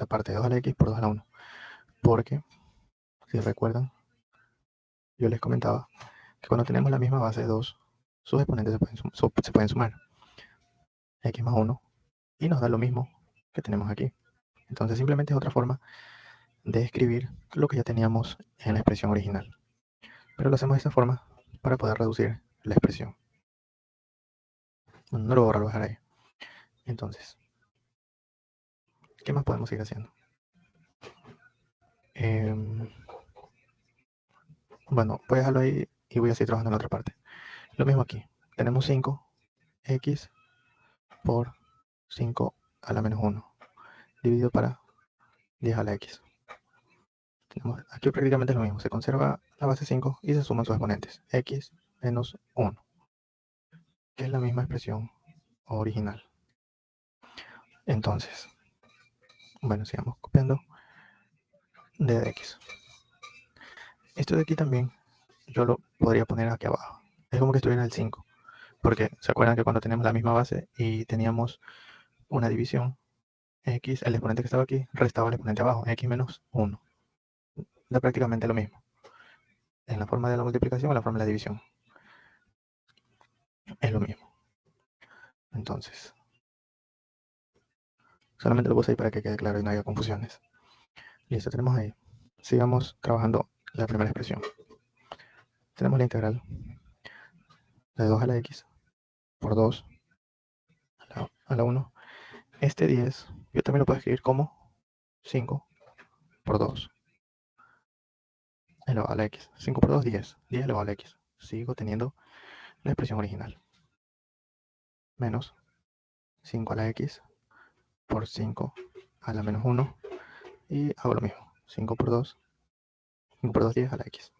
parte de 2 a la x por 2 a la 1? Porque, si recuerdan, yo les comentaba que cuando tenemos la misma base de 2, sus exponentes se pueden sumar. X más 1 y nos da lo mismo que tenemos aquí. Entonces simplemente es otra forma de escribir lo que ya teníamos en la expresión original. Pero lo hacemos de esta forma para poder reducir la expresión. Bueno, no lo borro, lo voy a dejar ahí. Entonces, ¿qué más podemos ir haciendo? Bueno, voy a dejarlo ahí y voy a seguir trabajando en la otra parte. Lo mismo aquí. Tenemos 5x por 5 a la menos 1 dividido para 10 a la x. Tenemos aquí prácticamente lo mismo. Se conserva la base 5 y se suman sus exponentes. X menos 1, que es la misma expresión original. Entonces, bueno, sigamos copiando d de x. Esto de aquí también yo lo podría poner aquí abajo. Es como que estuviera en el 5. Porque se acuerdan que cuando tenemos la misma base y teníamos una división, x, el exponente que estaba aquí, restaba el exponente abajo, x menos 1. Da prácticamente lo mismo. En la forma de la multiplicación o en la forma de la división. Es lo mismo. Entonces, solamente lo puse ahí para que quede claro y no haya confusiones. Listo, tenemos ahí. Sigamos trabajando la primera expresión. Tenemos la integral de 2 a la x por 2 a la 1. Este 10, yo también lo puedo escribir como 5 por 2 elevado a la x. 5 por 2, 10. 10 elevado a la x. Sigo teniendo la expresión original. Menos 5 a la x por 5 a la menos 1. Y hago lo mismo. 5 por 2. 5 por 2, 10 a la x.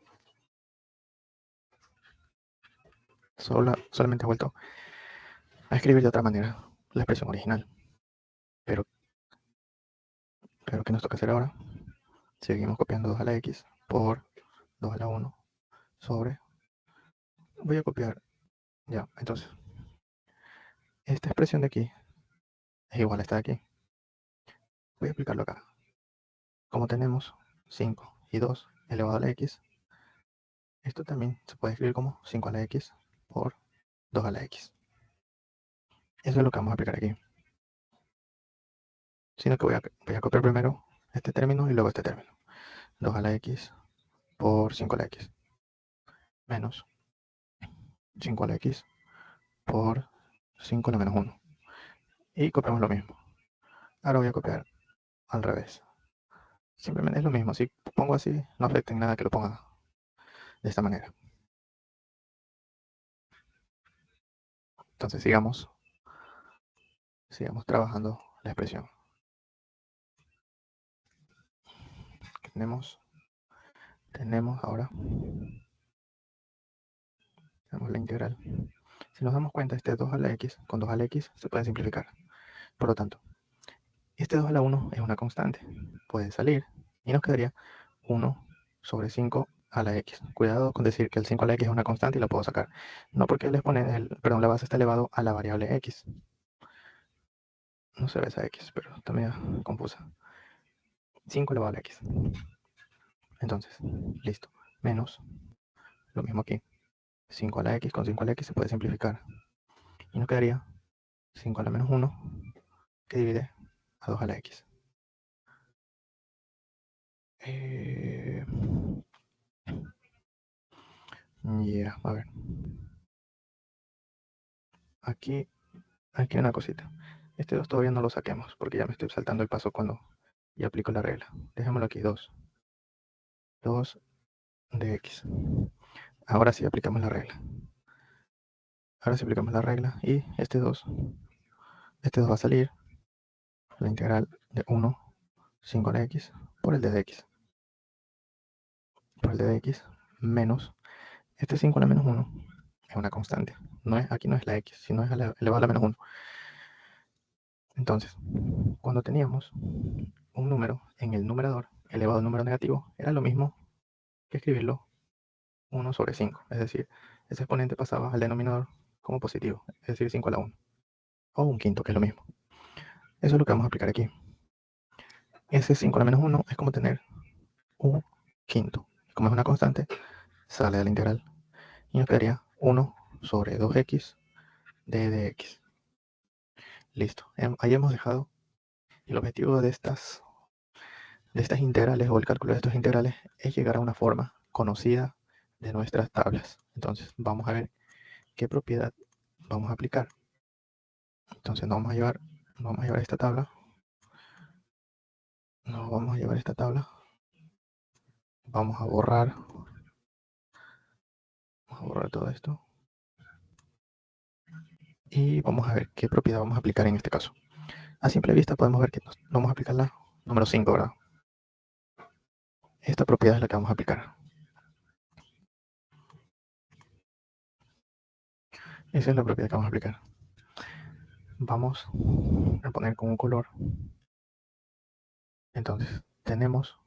Solamente he vuelto a escribir de otra manera la expresión original. Pero ¿qué nos toca hacer ahora? Seguimos copiando 2 a la x por 2 a la 1 sobre... Voy a copiar... Ya, entonces... Esta expresión de aquí es igual a esta de aquí. Voy a aplicarlo acá. Como tenemos 5 y 2 elevado a la x, esto también se puede escribir como 5 a la x por 2 a la x. Eso es lo que vamos a aplicar aquí. Sino que voy a copiar primero este término y luego este término. 2 a la x por 5 a la x. Menos 5 a la x por 5 a la menos 1. Y copiamos lo mismo. Ahora voy a copiar al revés. Simplemente es lo mismo. Si pongo así, no afecta en nada que lo ponga de esta manera. Entonces sigamos trabajando la expresión. Tenemos ahora la integral. Si nos damos cuenta, este 2 a la x con 2 a la x se puede simplificar. Por lo tanto, este 2 a la 1 es una constante. Puede salir y nos quedaría 1 sobre 5 a la x. Cuidado con decir que el 5 a la x es una constante y la puedo sacar. No porque la base está elevado a la variable x. No se ve esa x, pero está medio confusa. 5 elevado a la x. Entonces, listo. Menos, lo mismo aquí. 5 a la x con 5 a la x se puede simplificar. Y nos quedaría 5 a la menos 1 que divide a 2 a la x. A ver. Aquí hay una cosita. Este 2 todavía no lo saquemos porque ya me estoy saltando el paso cuando ya aplico la regla. Dejémoslo aquí, 2. 2 de x. Ahora sí aplicamos la regla. Y este 2 va a salir la integral de 1, 5 a la x por el d de x. por el d de x menos este 5 a la menos 1 es una constante. Aquí no es la x, sino es elevado a la menos 1. Entonces, cuando teníamos un número en el numerador elevado al número negativo, era lo mismo que escribirlo 1 sobre 5. Es decir, ese exponente pasaba al denominador como positivo, es decir, 5 a la 1. O un quinto, que es lo mismo. Eso es lo que vamos a aplicar aquí. Ese 5 a la menos 1 es como tener un quinto. Como es una constante, sale de la integral. Y nos quedaría 1 sobre 2x de x. Listo. Ahí hemos dejado el objetivo de estas integrales o el cálculo de estos integrales es llegar a una forma conocida de nuestras tablas. Entonces vamos a ver qué propiedad vamos a aplicar. Entonces nos vamos a llevar esta tabla. Vamos a borrar todo esto. Y vamos a ver qué propiedad vamos a aplicar en este caso. A simple vista podemos ver que vamos a aplicar la número 5, ¿verdad? Esta propiedad es la que vamos a aplicar. Esa es la propiedad que vamos a aplicar. Vamos a poner con un color. Entonces, tenemos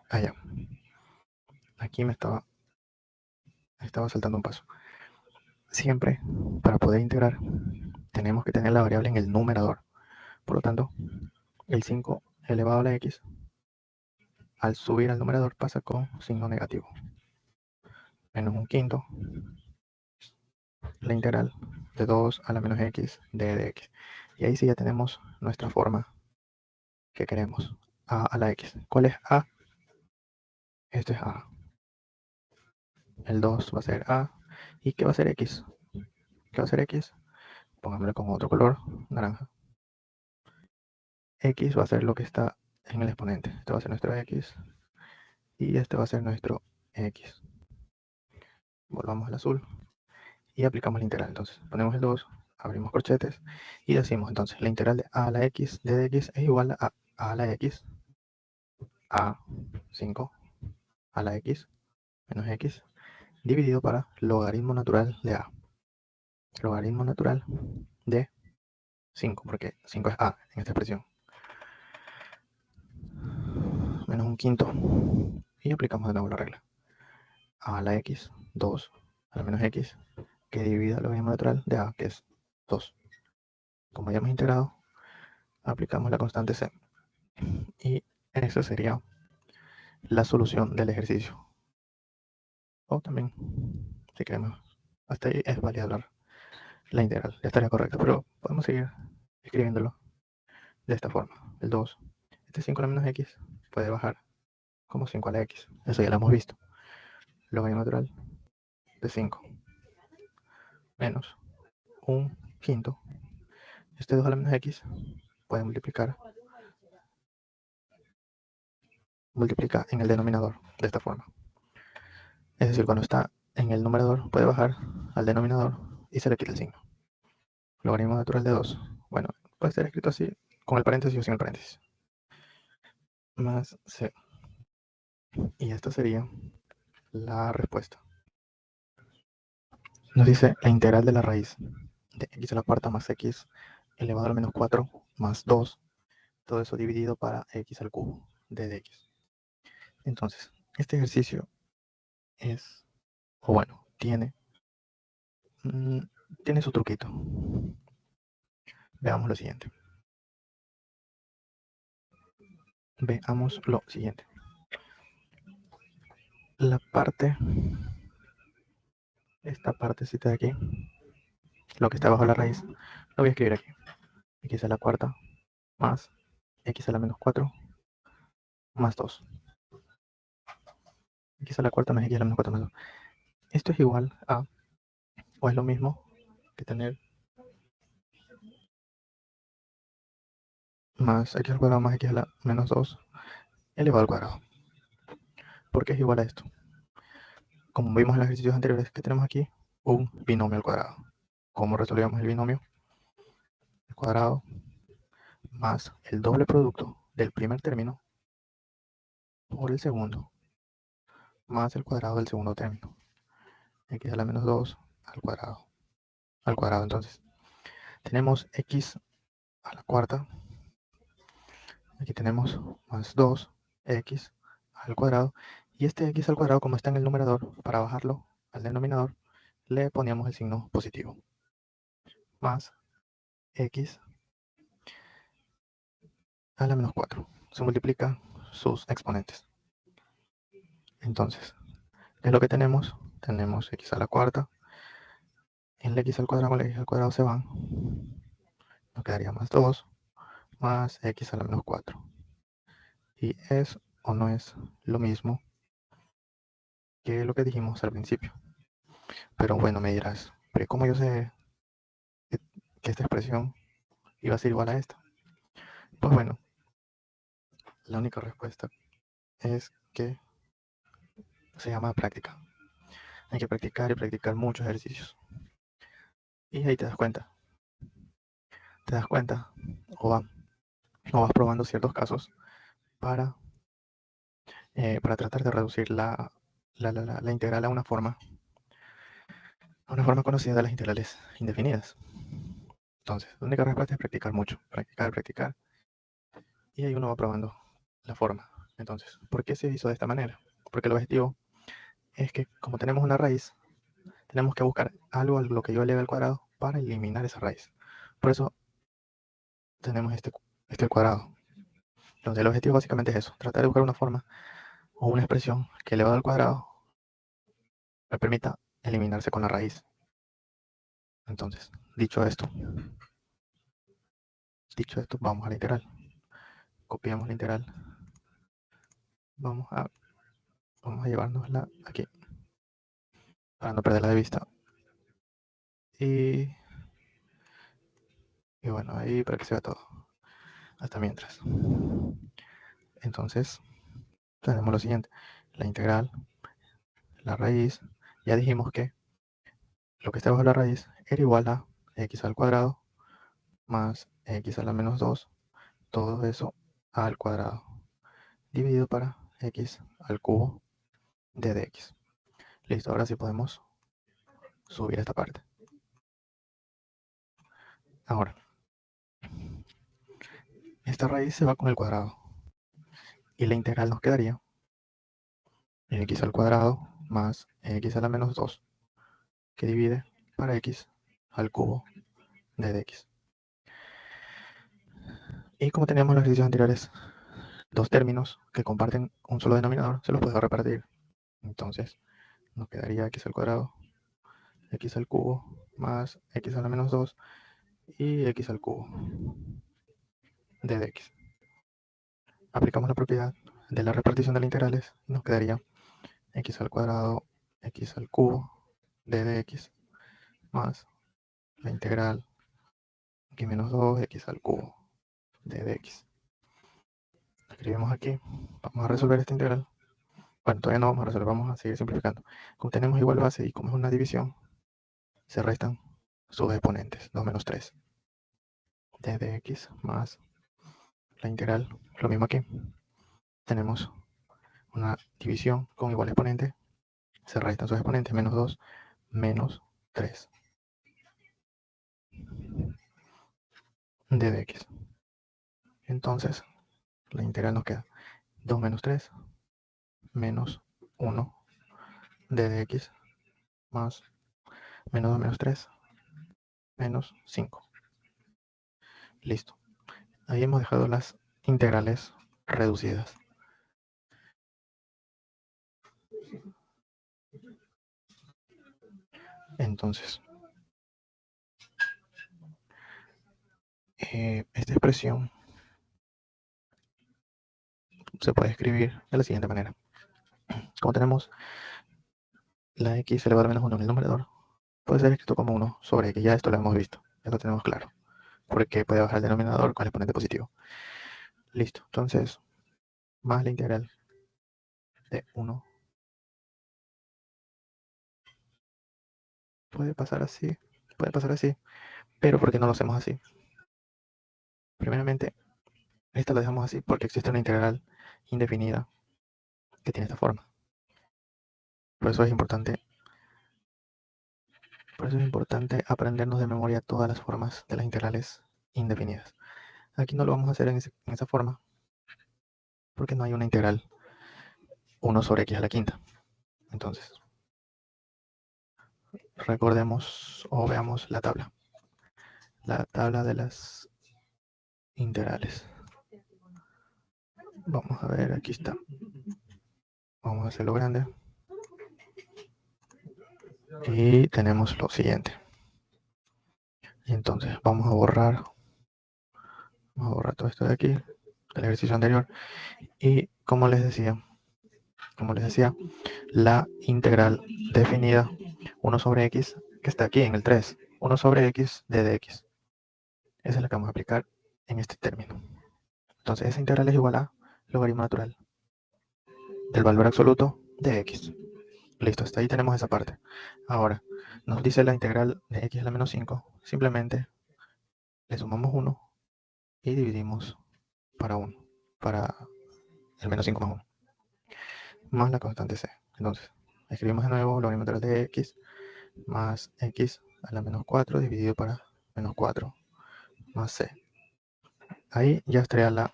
allá. Aquí me estaba saltando un paso. Siempre, para poder integrar, tenemos que tener la variable en el numerador. Por lo tanto, el 5 elevado a la x, al subir al numerador, pasa con signo negativo. Menos un quinto, la integral de 2 a la menos x de x. Y ahí sí ya tenemos nuestra forma que queremos. A a la x. ¿Cuál es a? Esto es a. El 2 va a ser a. ¿Y qué va a ser x? ¿Qué va a ser x? Pongámoslo con otro color, naranja. X va a ser lo que está en el exponente. Este va a ser nuestro x. Y este va a ser nuestro x. Volvamos al azul. Y aplicamos la integral. Entonces ponemos el 2, abrimos corchetes. Y decimos entonces la integral de a a la x de x es igual a a la x. A 5 a la x menos x dividido para logaritmo natural de a. Logaritmo natural de 5, porque 5 es a en esta expresión. Menos un quinto. Y aplicamos de nuevo la regla. A a la x, 2 a la menos x, que divida el logaritmo natural de a, que es 2. Como ya hemos integrado, aplicamos la constante c. Y esa sería la solución del ejercicio. O también, si queremos, hasta ahí es válida la integral, ya estaría correcta, pero podemos seguir escribiéndolo de esta forma. El 2, este 5 a la menos x puede bajar como 5 a la x, eso ya lo hemos visto. Logaritmo natural de 5 menos un quinto. Este 2 a la menos x puede multiplicar en el denominador de esta forma. Es decir, cuando está en el numerador puede bajar al denominador y se le quita el signo. Logaritmo natural de 2. Bueno, puede ser escrito así, con el paréntesis o sin el paréntesis. Más c. Y esta sería la respuesta. Nos dice la integral de la raíz de x a la cuarta más x elevado a la menos 4 más 2. Todo eso dividido para x al cubo de dx. Entonces, este ejercicio es, o bueno, tiene su truquito. Veamos lo siguiente. Esta partecita de aquí, lo que está bajo la raíz, lo voy a escribir aquí. X a la cuarta más x a la menos 4 más 2. X a la cuarta más x a la menos 4 más 2. Esto es igual a, o es lo mismo que tener más x al cuadrado más x a la menos 2 elevado al cuadrado. ¿Por qué es igual a esto? Como vimos en los ejercicios anteriores, que tenemos aquí un binomio al cuadrado. ¿Cómo resolvíamos el binomio? El cuadrado más el doble producto del primer término por el segundo más el cuadrado del segundo término. X a la menos 2 al cuadrado. Entonces, tenemos x a la cuarta. Aquí tenemos más 2x al cuadrado. Y este x al cuadrado, como está en el numerador, para bajarlo al denominador, le poníamos el signo positivo. Más x a la menos 4. Se multiplica sus exponentes. Entonces, ¿qué es lo que tenemos? Tenemos x a la cuarta. En el x al cuadrado con el x al cuadrado se van. Nos quedaría más 2 más x a la menos 4. Y es o no es lo mismo que lo que dijimos al principio. Pero bueno, me dirás, pero ¿cómo yo sé que esta expresión iba a ser igual a esta? Pues bueno, la única respuesta es que se llama práctica. Hay que practicar y practicar muchos ejercicios. Y ahí te das cuenta. O, vas probando ciertos casos para, tratar de reducir la integral a una forma conocida de las integrales indefinidas. Entonces, la única respuesta es practicar mucho, practicar. Y ahí uno va probando la forma. Entonces, ¿por qué se hizo de esta manera? Porque el objetivo es que, como tenemos una raíz, tenemos que buscar algo a lo que yo eleve al cuadrado para eliminar esa raíz. Por eso tenemos este cuadrado. Entonces, el objetivo básicamente es eso, tratar de buscar una forma o una expresión que elevado al cuadrado me permita eliminarse con la raíz. Entonces, dicho esto, vamos a la integral. Copiamos la integral. Vamos a llevárnosla aquí para no perderla de vista. Y bueno, ahí para que se vea todo. Hasta mientras. Entonces, tenemos lo siguiente. La integral, la raíz. Ya dijimos que lo que está bajo la raíz era igual a x al cuadrado más x a la menos 2. Todo eso al cuadrado. Dividido para x al cubo de dx. Listo, ahora sí podemos subir esta parte. Ahora, esta raíz se va con el cuadrado. Y la integral nos quedaría x al cuadrado más x a la menos 2, que divide para x al cubo de dx. Y como teníamos en los ejercicios anteriores dos términos que comparten un solo denominador, se los puedo repartir. Entonces nos quedaría x al cuadrado, x al cubo, más x a la menos 2 y x al cubo de dx. Aplicamos la propiedad de la repartición de las integrales y nos quedaría x al cuadrado, x al cubo de dx, más la integral x menos 2, x al cubo de dx. Escribimos aquí, vamos a resolver esta integral. Bueno, todavía no vamos a resolver, vamos a seguir simplificando. Como tenemos igual base y como es una división, se restan sus exponentes, 2 menos 3 de dx más la integral, lo mismo aquí. Tenemos una división con igual exponente, se restan sus exponentes, menos 2 menos 3 de dx. Entonces, la integral nos queda 2 menos 3 menos 1 de dx más menos 2 menos 3 menos 5. Listo. Ahí hemos dejado las integrales reducidas. Entonces, esta expresión se puede escribir de la siguiente manera. Como tenemos la x elevado a menos 1 en el numerador, puede ser escrito como 1 sobre x. Ya esto lo hemos visto, ya lo tenemos claro. Porque puede bajar el denominador con el exponente positivo. Listo, entonces, más la integral de 1. Puede pasar así, pero ¿por qué no lo hacemos así? Primeramente, esta la dejamos así porque existe una integral indefinida que tiene esta forma. Por eso es importante aprendernos de memoria todas las formas de las integrales indefinidas. Aquí no lo vamos a hacer en esa forma, porque no hay una integral 1 sobre x a la quinta. Entonces, recordemos o veamos la tabla de las integrales. Vamos a ver, aquí está. Vamos a hacerlo grande. Y tenemos lo siguiente. Entonces, vamos a borrar todo esto de aquí, del ejercicio anterior. Y como les decía, la integral definida 1 sobre x, que está aquí en el 3, 1 sobre x de dx. Esa es la que vamos a aplicar en este término. Entonces, esa integral es igual a logaritmo natural del valor absoluto de x. Listo, hasta ahí tenemos esa parte. Ahora, nos dice la integral de x a la menos 5. Simplemente le sumamos 1 y dividimos para el menos 5 más 1. Más la constante c. Entonces, escribimos de nuevo logaritmo natural de x más x a la menos 4 dividido para menos 4 más c. Ahí ya estaría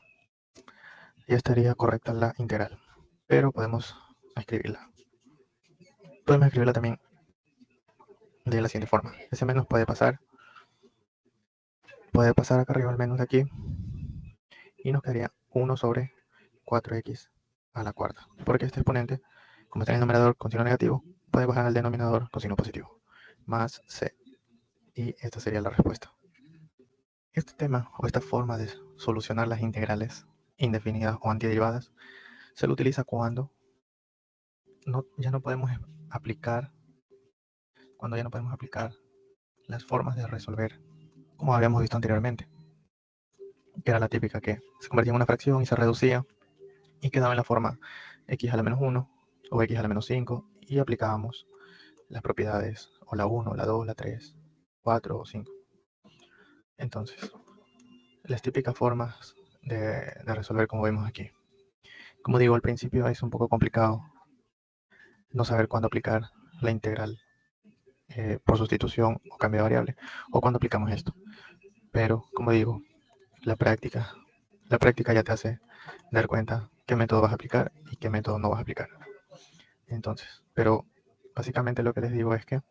correcta la integral. Pero podemos escribirla. Podemos escribirla también de la siguiente forma. Ese menos puede pasar acá arriba al menos de aquí. Y nos quedaría 1 sobre 4x a la cuarta. Porque este exponente, como está en el numerador con signo negativo, puede bajar al denominador con signo positivo. Más c. Y esta sería la respuesta. Este tema o esta forma de solucionar las integrales indefinidas o antiderivadas se lo utiliza cuando ya no podemos aplicar las formas de resolver como habíamos visto anteriormente, que era la típica que se convertía en una fracción y se reducía y quedaba en la forma x a la menos 1 o x a la menos 5 y aplicábamos las propiedades o la 1, la 2, la 3, 4 o 5. Entonces, las típicas formas de resolver como vemos aquí. Como digo, al principio es un poco complicado no saber cuándo aplicar la integral por sustitución o cambio de variable o cuándo aplicamos esto. Pero, como digo, la práctica ya te hace dar cuenta qué método vas a aplicar y qué método no vas a aplicar. Entonces, pero básicamente lo que les digo es que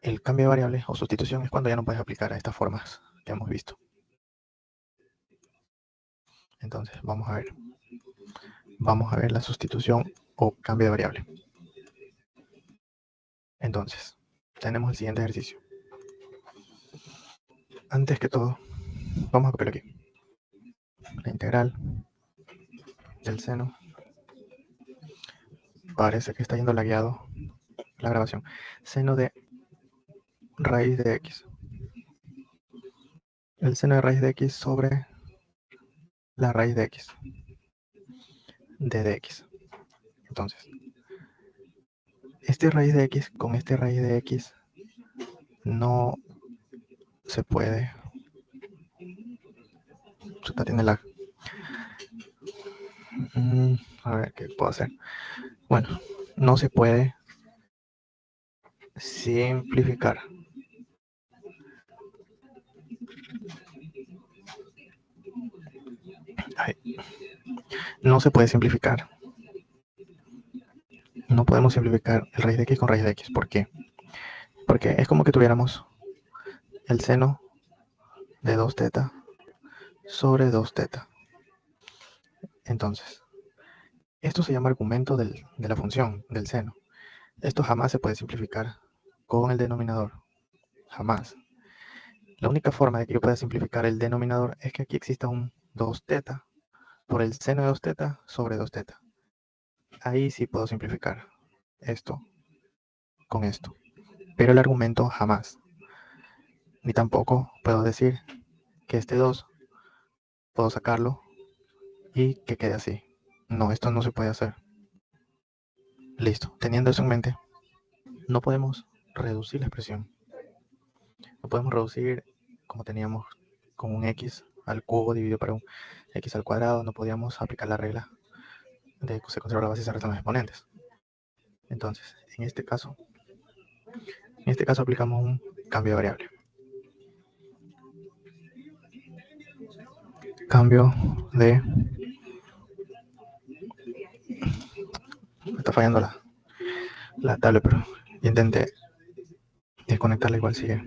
el cambio de variable o sustitución es cuando ya no puedes aplicar a estas formas que hemos visto. Entonces, vamos a ver la sustitución o cambio de variable. Entonces, tenemos el siguiente ejercicio. Antes que todo, vamos a copiar aquí la integral del seno. Parece que está yendo lagueado la grabación. Seno de raíz de x. El seno de raíz de x sobre la raíz de x de dx. Entonces, este raíz de x con este raíz de x no se puede. Tiene lag. A ver qué puedo hacer. Bueno, no se puede simplificar. Ay. No se puede simplificar. No podemos simplificar el raíz de x con raíz de x. ¿Por qué? Porque es como que tuviéramos el seno de 2 teta sobre 2 teta. Entonces, esto se llama argumento de la función del seno. Esto jamás se puede simplificar con el denominador. Jamás. La única forma de que yo pueda simplificar el denominador es que aquí exista un 2 teta por el seno de 2 teta sobre 2 teta. Ahí sí puedo simplificar esto con esto. Pero el argumento jamás. Ni tampoco puedo decir que este 2 puedo sacarlo y que quede así. No, esto no se puede hacer. Listo. Teniendo eso en mente, no podemos reducir la expresión. No podemos reducir como teníamos con un x al cubo dividido por un x al cuadrado. No podíamos aplicar la regla se conserva la base y se restan los exponentes. Entonces, en este caso aplicamos un cambio de variable. Cambio de... Me está fallando la tablet, pero intenté desconectarla, igual sigue.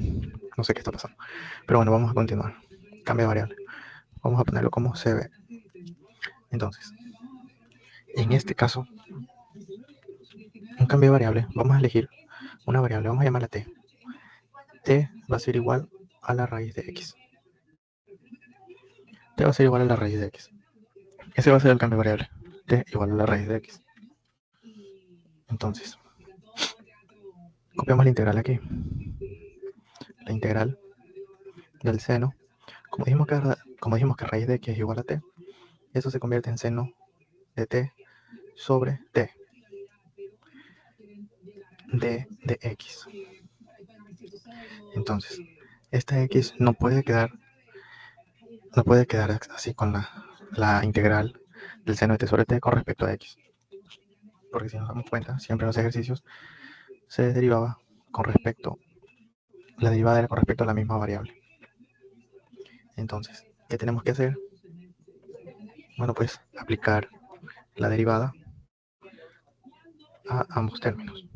No sé qué está pasando. Pero bueno, vamos a continuar. Cambio de variable. Vamos a ponerlo como CB. Entonces, en este caso, un cambio de variable, vamos a elegir una variable, vamos a llamarla t. T va a ser igual a la raíz de x. T va a ser igual a la raíz de x. Ese va a ser el cambio de variable. T igual a la raíz de x. Entonces, copiamos la integral aquí. La integral del seno. Como dijimos que raíz de x es igual a t, eso se convierte en seno de t sobre t de x. Entonces, esta x no puede quedar así con la integral del seno de t sobre t con respecto a x. Porque si nos damos cuenta, siempre en los ejercicios se derivaba la derivada era con respecto a la misma variable. Entonces, ¿qué tenemos que hacer? Bueno, pues aplicar la derivada a ambos términos.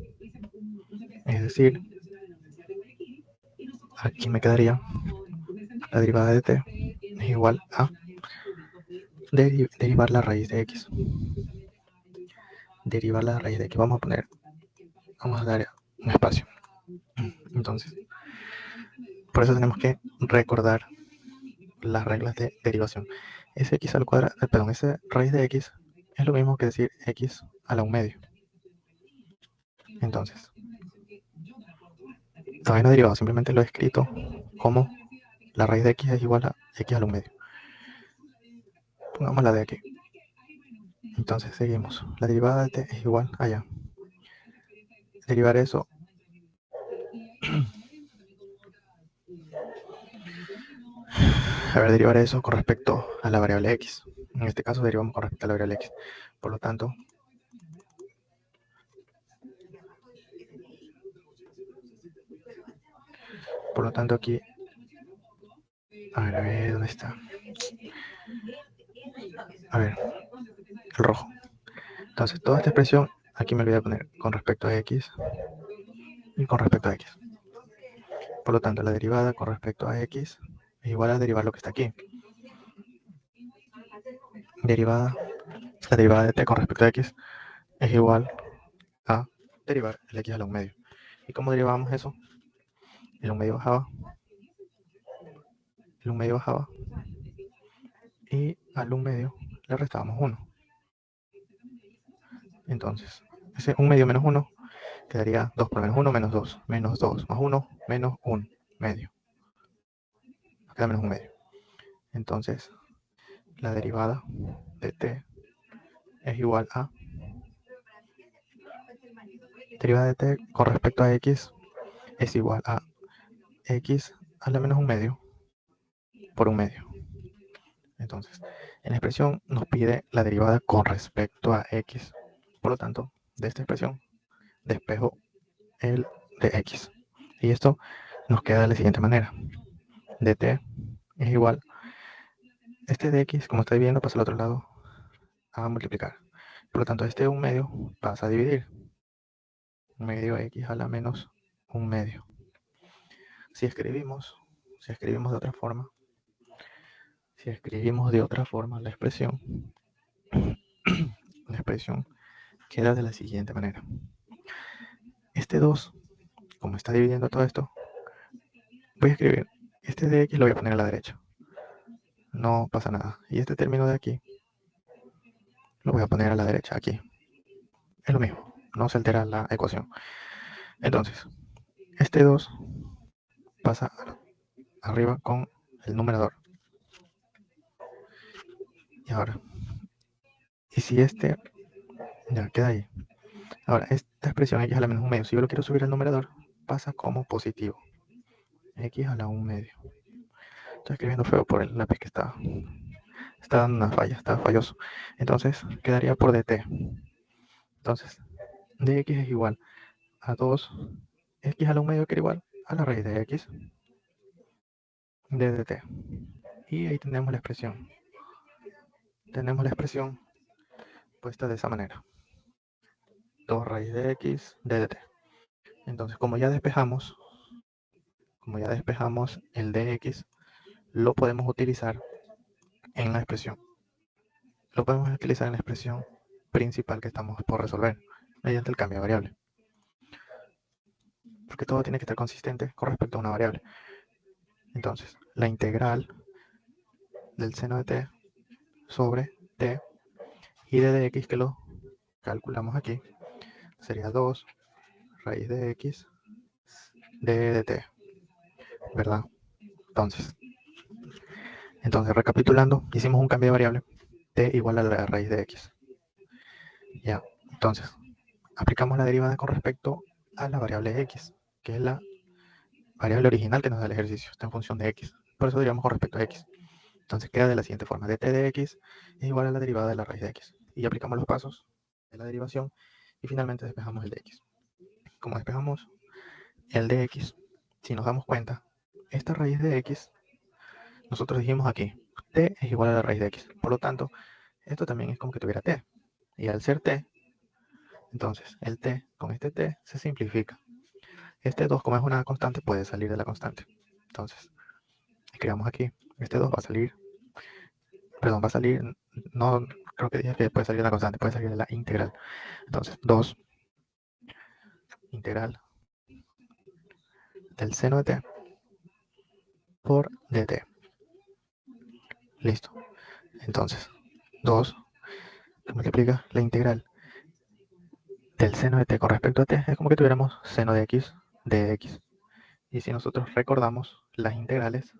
Es decir, aquí me quedaría la derivada de t es igual a derivar la raíz de x. Derivar la raíz de x. Vamos a dar un espacio. Entonces, por eso tenemos que recordar las reglas de derivación. Ese x al cuadrado, perdón, esa raíz de x es lo mismo que decir x a la 1 medio. Entonces, todavía no he derivado, simplemente lo he escrito como la raíz de x es igual a x a la 1 medio. Pongamos la de aquí. Entonces seguimos. La derivada de t es igual a allá. Derivar eso. Derivar eso con respecto a la variable x. En este caso derivamos con respecto a la variable x. Por lo tanto, aquí, a ver, ¿dónde está? A ver, el rojo. Entonces, toda esta expresión, aquí me olvidé poner con respecto a x y con respecto a x. Por lo tanto, la derivada con respecto a x es igual a derivar lo que está aquí. La derivada de t con respecto a x es igual a derivar el x a la 1 medio. ¿Y cómo derivamos eso? El 1 medio bajaba. El 1 medio bajaba. Y al 1 medio le restábamos 1. Entonces, ese 1 medio menos 1 quedaría 2 por menos 1 menos 2. Menos 2 más 1 menos 1 medio. Nos queda menos 1 medio. Entonces, la derivada de t es igual a derivada de t con respecto a x es igual a x a la menos 1 medio por 1 medio. Entonces, en la expresión nos pide la derivada con respecto a x. Por lo tanto, de esta expresión despejo el de x. Y esto nos queda de la siguiente manera. dt es igual, este de x, como estáis viendo, pasa al otro lado a multiplicar. Por lo tanto, este 1 medio pasa a dividir. 1 medio x a la menos 1 medio. Si escribimos de otra forma, la expresión queda de la siguiente manera. Este 2, como está dividiendo todo esto, voy a escribir, este de x lo voy a poner a la derecha. No pasa nada. Y este término de aquí lo voy a poner a la derecha, aquí. Es lo mismo, no se altera la ecuación. Entonces, este 2 pasa arriba con el numerador. Y ahora, y si este, ya queda ahí. Ahora, esta expresión x a la menos 1 medio, si yo lo quiero subir al numerador, pasa como positivo. X a la 1 medio. Estoy escribiendo feo por el lápiz que está está dando una falla, está falloso. Entonces quedaría por dt. Entonces dx es igual a 2x a la 1 medio, que era igual a la raíz de x de dt. Y ahí tenemos la expresión. Tenemos la expresión puesta de esa manera. 2 raíz de x de dt. Entonces, como ya despejamos el dx, lo podemos utilizar en la expresión. Lo podemos utilizar en la expresión principal que estamos por resolver mediante el cambio de variable. Porque todo tiene que estar consistente con respecto a una variable. Entonces, la integral del seno de t sobre t y de dx, que lo calculamos aquí, sería 2 raíz de x de dt, ¿verdad? Entonces, recapitulando, hicimos un cambio de variable, t igual a la raíz de x. Ya, entonces, aplicamos la derivada con respecto a la variable x, que es la variable original que nos da el ejercicio, está en función de x. Por eso derivamos con respecto a x. Entonces queda de la siguiente forma: dt de x es igual a la derivada de la raíz de x. Y aplicamos los pasos de la derivación y finalmente despejamos el dx. Como despejamos el dx, si nos damos cuenta, esta raíz de x, nosotros dijimos aquí, t es igual a la raíz de x. Por lo tanto, esto también es como que tuviera t. Y al ser t, entonces el t con este t se simplifica. Este 2, como es una constante, puede salir de la constante. Entonces, escribamos aquí, este 2 va a salir, perdón, va a salir, no creo que dije que puede salir de la constante, puede salir de la integral. Entonces, 2 integral del seno de t por dt. Listo. Entonces, 2 que multiplica la integral del seno de t con respecto a t, es como que tuviéramos seno de x de x. Y si nosotros recordamos las integrales,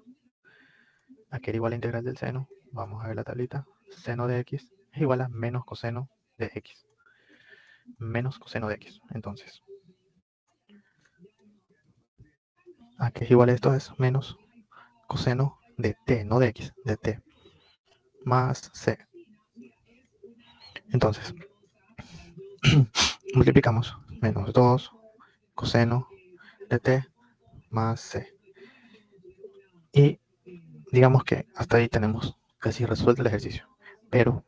aquí era igual a la integral del seno, vamos a ver la tablita, seno de x es igual a menos coseno de x. Menos coseno de x. Entonces, ¿a qué es igual esto? Es menos coseno de t, no de x, de t, más c. Entonces, multiplicamos menos 2 coseno de t más c. Y digamos que hasta ahí tenemos casi resuelto el ejercicio. Pero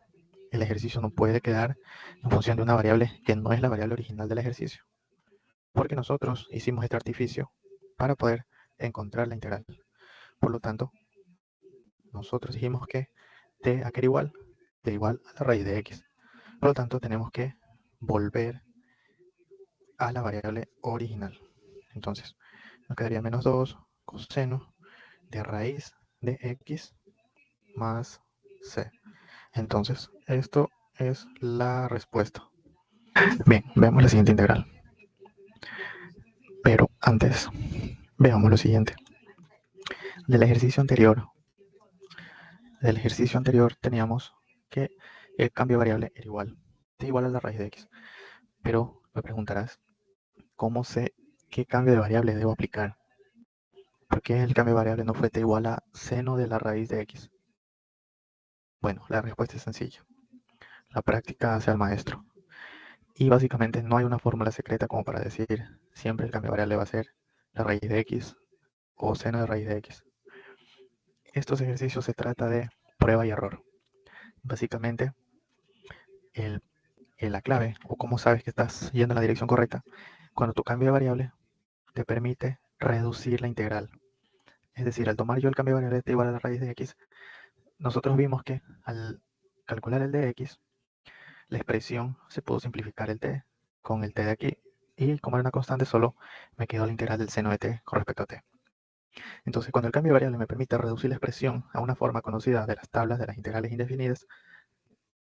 el ejercicio no puede quedar en función de una variable que no es la variable original del ejercicio. Porque nosotros hicimos este artificio para poder encontrar la integral. Por lo tanto, nosotros dijimos que t a que era igual, t igual a la raíz de x. Por lo tanto, tenemos que volver a la variable original. Entonces, nos quedaría menos 2 coseno de raíz de x más c. Entonces, esto es la respuesta. Bien, veamos la siguiente integral. Pero antes, veamos lo siguiente. Del ejercicio anterior teníamos que el cambio de variable era igual. T igual a la raíz de x. Pero me preguntarás, ¿cómo sé qué cambio de variable debo aplicar? ¿Por qué el cambio de variable no fue t igual a seno de la raíz de x? Bueno, la respuesta es sencilla. La práctica hace al maestro. Y básicamente no hay una fórmula secreta como para decir siempre el cambio de variable va a ser la raíz de x o seno de raíz de x. Estos ejercicios se trata de prueba y error. Básicamente, la clave o cómo sabes que estás yendo en la dirección correcta, cuando tu cambio de variable te permite reducir la integral. Es decir, al tomar yo el cambio de variable t igual a la raíz de x, nosotros vimos que al calcular el de x, la expresión se pudo simplificar el t con el t de aquí, y como era una constante, solo me quedó la integral del seno de t con respecto a t. Entonces, cuando el cambio de variable me permite reducir la expresión a una forma conocida de las tablas de las integrales indefinidas,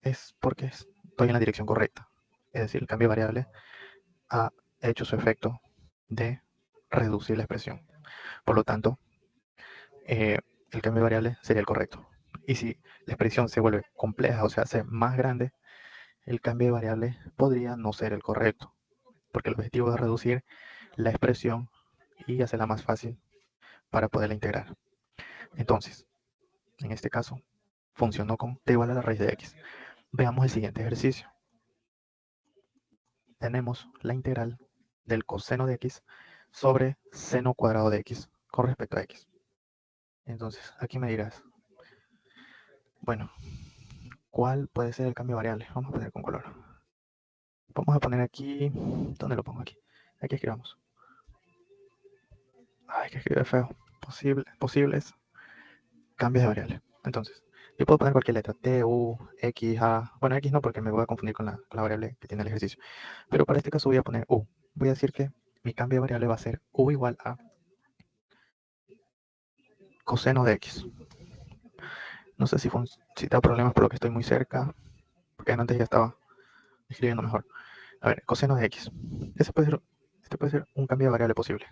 es porque estoy en la dirección correcta. Es decir, el cambio de variable ha hecho su efecto de reducir la expresión. Por lo tanto, el cambio de variable sería el correcto. Y si la expresión se vuelve compleja o se hace más grande, el cambio de variable podría no ser el correcto, porque el objetivo es reducir la expresión y hacerla más fácil para poderla integrar. Entonces, en este caso, funcionó con t igual a la raíz de x. Veamos el siguiente ejercicio. Tenemos la integral del coseno de x sobre seno cuadrado de x con respecto a x. Entonces, aquí me dirás, bueno, ¿cuál puede ser el cambio de variable? Vamos a poner con color. Vamos a poner aquí, ¿dónde lo pongo aquí? Aquí escribamos. Ay, que escribe feo. Posibles cambios de variable. Entonces, yo puedo poner cualquier letra, T, U, X, A. Bueno, X no porque me voy a confundir con la variable que tiene el ejercicio. Pero para este caso voy a poner U. Voy a decir que mi cambio de variable va a ser U igual a coseno de X. No sé si da problemas por lo que estoy muy cerca, porque antes ya estaba escribiendo mejor. A ver, coseno de X. Este puede ser un cambio de variable posible.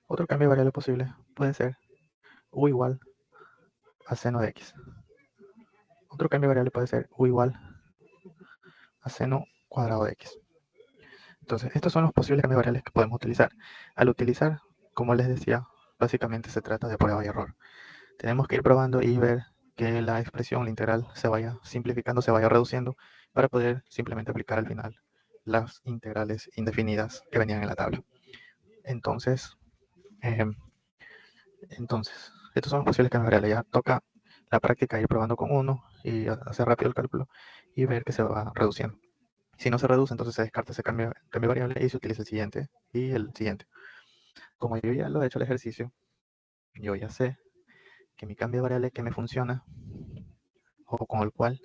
Otro cambio de variable posible puede ser U igual a seno de X. Otro cambio de variable puede ser U igual a seno cuadrado de X. Entonces, estos son los posibles cambios de variables que podemos utilizar. Al utilizar, como les decía, básicamente se trata de prueba y error. Tenemos que ir probando y ver que la expresión, la integral, se vaya simplificando, se vaya reduciendo, para poder simplemente aplicar al final las integrales indefinidas que venían en la tabla. Entonces, estos son los posibles cambios de variables. Ya toca la práctica, ir probando con uno y hacer rápido el cálculo y ver que se va reduciendo. Si no se reduce, entonces se descarta ese cambio de variable y se utiliza el siguiente y el siguiente. Como yo ya lo he hecho el ejercicio, yo ya sé que mi cambio de variable que me funciona, o con el cual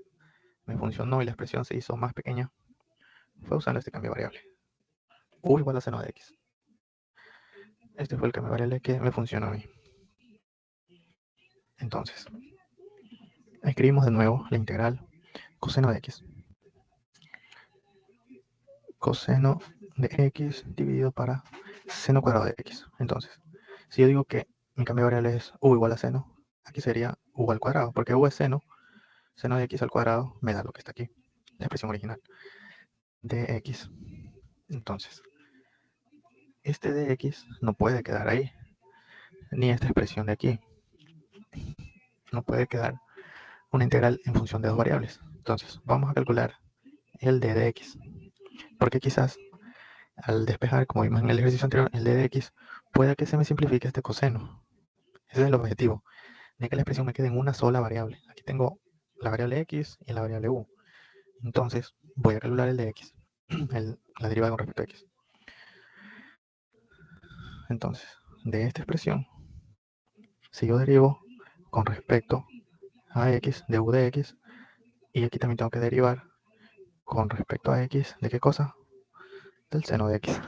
me funcionó y la expresión se hizo más pequeña, fue usando este cambio de variable. U igual a seno de x. Este fue el cambio de variable que me funcionó a mí. Entonces, escribimos de nuevo la integral coseno de x. Coseno de x dividido para seno cuadrado de x. Entonces, si yo digo que mi cambio de variable es u igual a seno, aquí sería u al cuadrado, porque u es seno de x al cuadrado me da lo que está aquí, la expresión original, de x. Entonces, este de x no puede quedar ahí, ni esta expresión de aquí. No puede quedar una integral en función de dos variables. Entonces, vamos a calcular el d de x, porque quizás al despejar, como vimos en el ejercicio anterior, el d de x, pueda que se me simplifique este coseno. Ese es el objetivo, de que la expresión me quede en una sola variable. Aquí tengo la variable x y la variable u. Entonces, voy a calcular el de x, la derivada con respecto a x. Entonces, de esta expresión, si yo derivo con respecto a x, de u de x, y aquí también tengo que derivar con respecto a x, ¿de qué cosa? Del seno de x.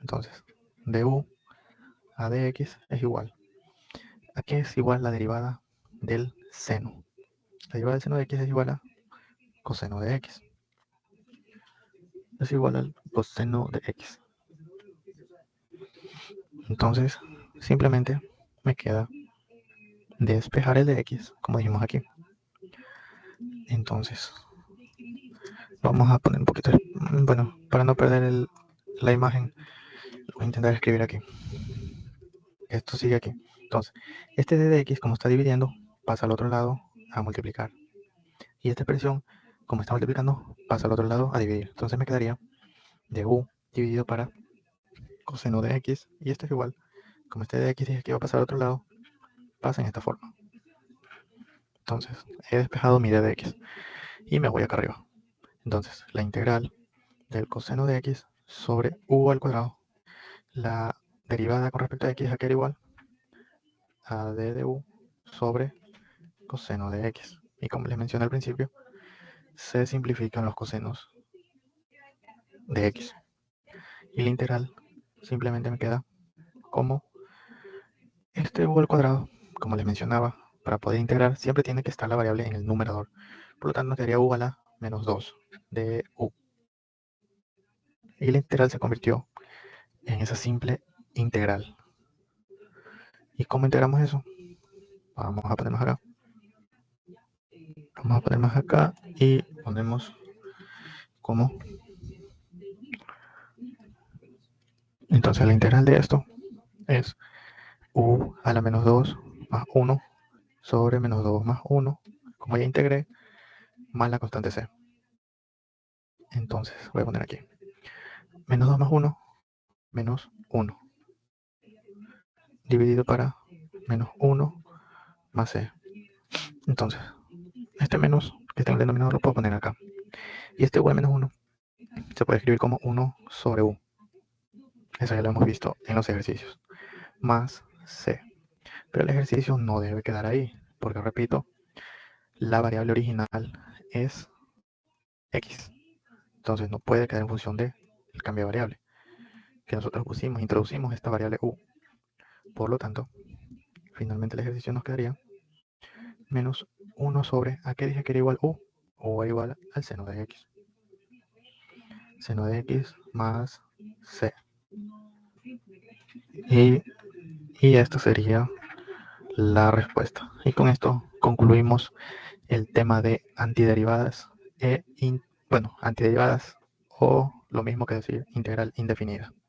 Entonces, de u a dx es igual. ¿A qué es igual la derivada del seno? La derivada del seno de x es igual a coseno de x. Es igual al coseno de x. Entonces, simplemente me queda despejar el de x, como dijimos aquí. Entonces, vamos a poner un poquito, bueno, para no perder la imagen, voy a intentar escribir aquí. Esto sigue aquí. Entonces, este d de x, como está dividiendo, pasa al otro lado a multiplicar. Y esta expresión, como está multiplicando, pasa al otro lado a dividir. Entonces me quedaría de u dividido para coseno de x. Y esto es igual. Como este de x dije que iba a pasar al otro lado, pasa en esta forma. Entonces, he despejado mi d de x. Y me voy acá arriba. Entonces, la integral del coseno de x sobre u al cuadrado. La derivada con respecto a x aquí era igual a d de u sobre coseno de x. Y como les mencioné al principio, se simplifican los cosenos de x. Y la integral simplemente me queda como este u al cuadrado. Como les mencionaba, para poder integrar siempre tiene que estar la variable en el numerador. Por lo tanto, nos quedaría u a la menos 2 de u. Y la integral se convirtió en esa simple integral. ¿Y cómo integramos eso? Vamos a ponernos acá. Vamos a ponernos acá y ponemos como. Entonces la integral de esto es u a la menos 2 más 1 sobre menos 2 más 1, como ya integré, más la constante c. Entonces voy a poner aquí menos 2 más 1, menos 1, dividido para menos 1 más c. Entonces, este menos que está en el denominador lo puedo poner acá. Y este u de menos 1 se puede escribir como 1 sobre u. Eso ya lo hemos visto en los ejercicios. Más c. Pero el ejercicio no debe quedar ahí, porque repito, la variable original es x. Entonces no puede quedar en función del cambio de variable que nosotros introducimos esta variable u. Por lo tanto, finalmente el ejercicio nos quedaría menos 1 sobre, ¿a qué dije que era igual u? U igual al seno de x. Seno de x más c. Y esta sería la respuesta. Y con esto concluimos el tema de antiderivadas antiderivadas o lo mismo que decir integral indefinida.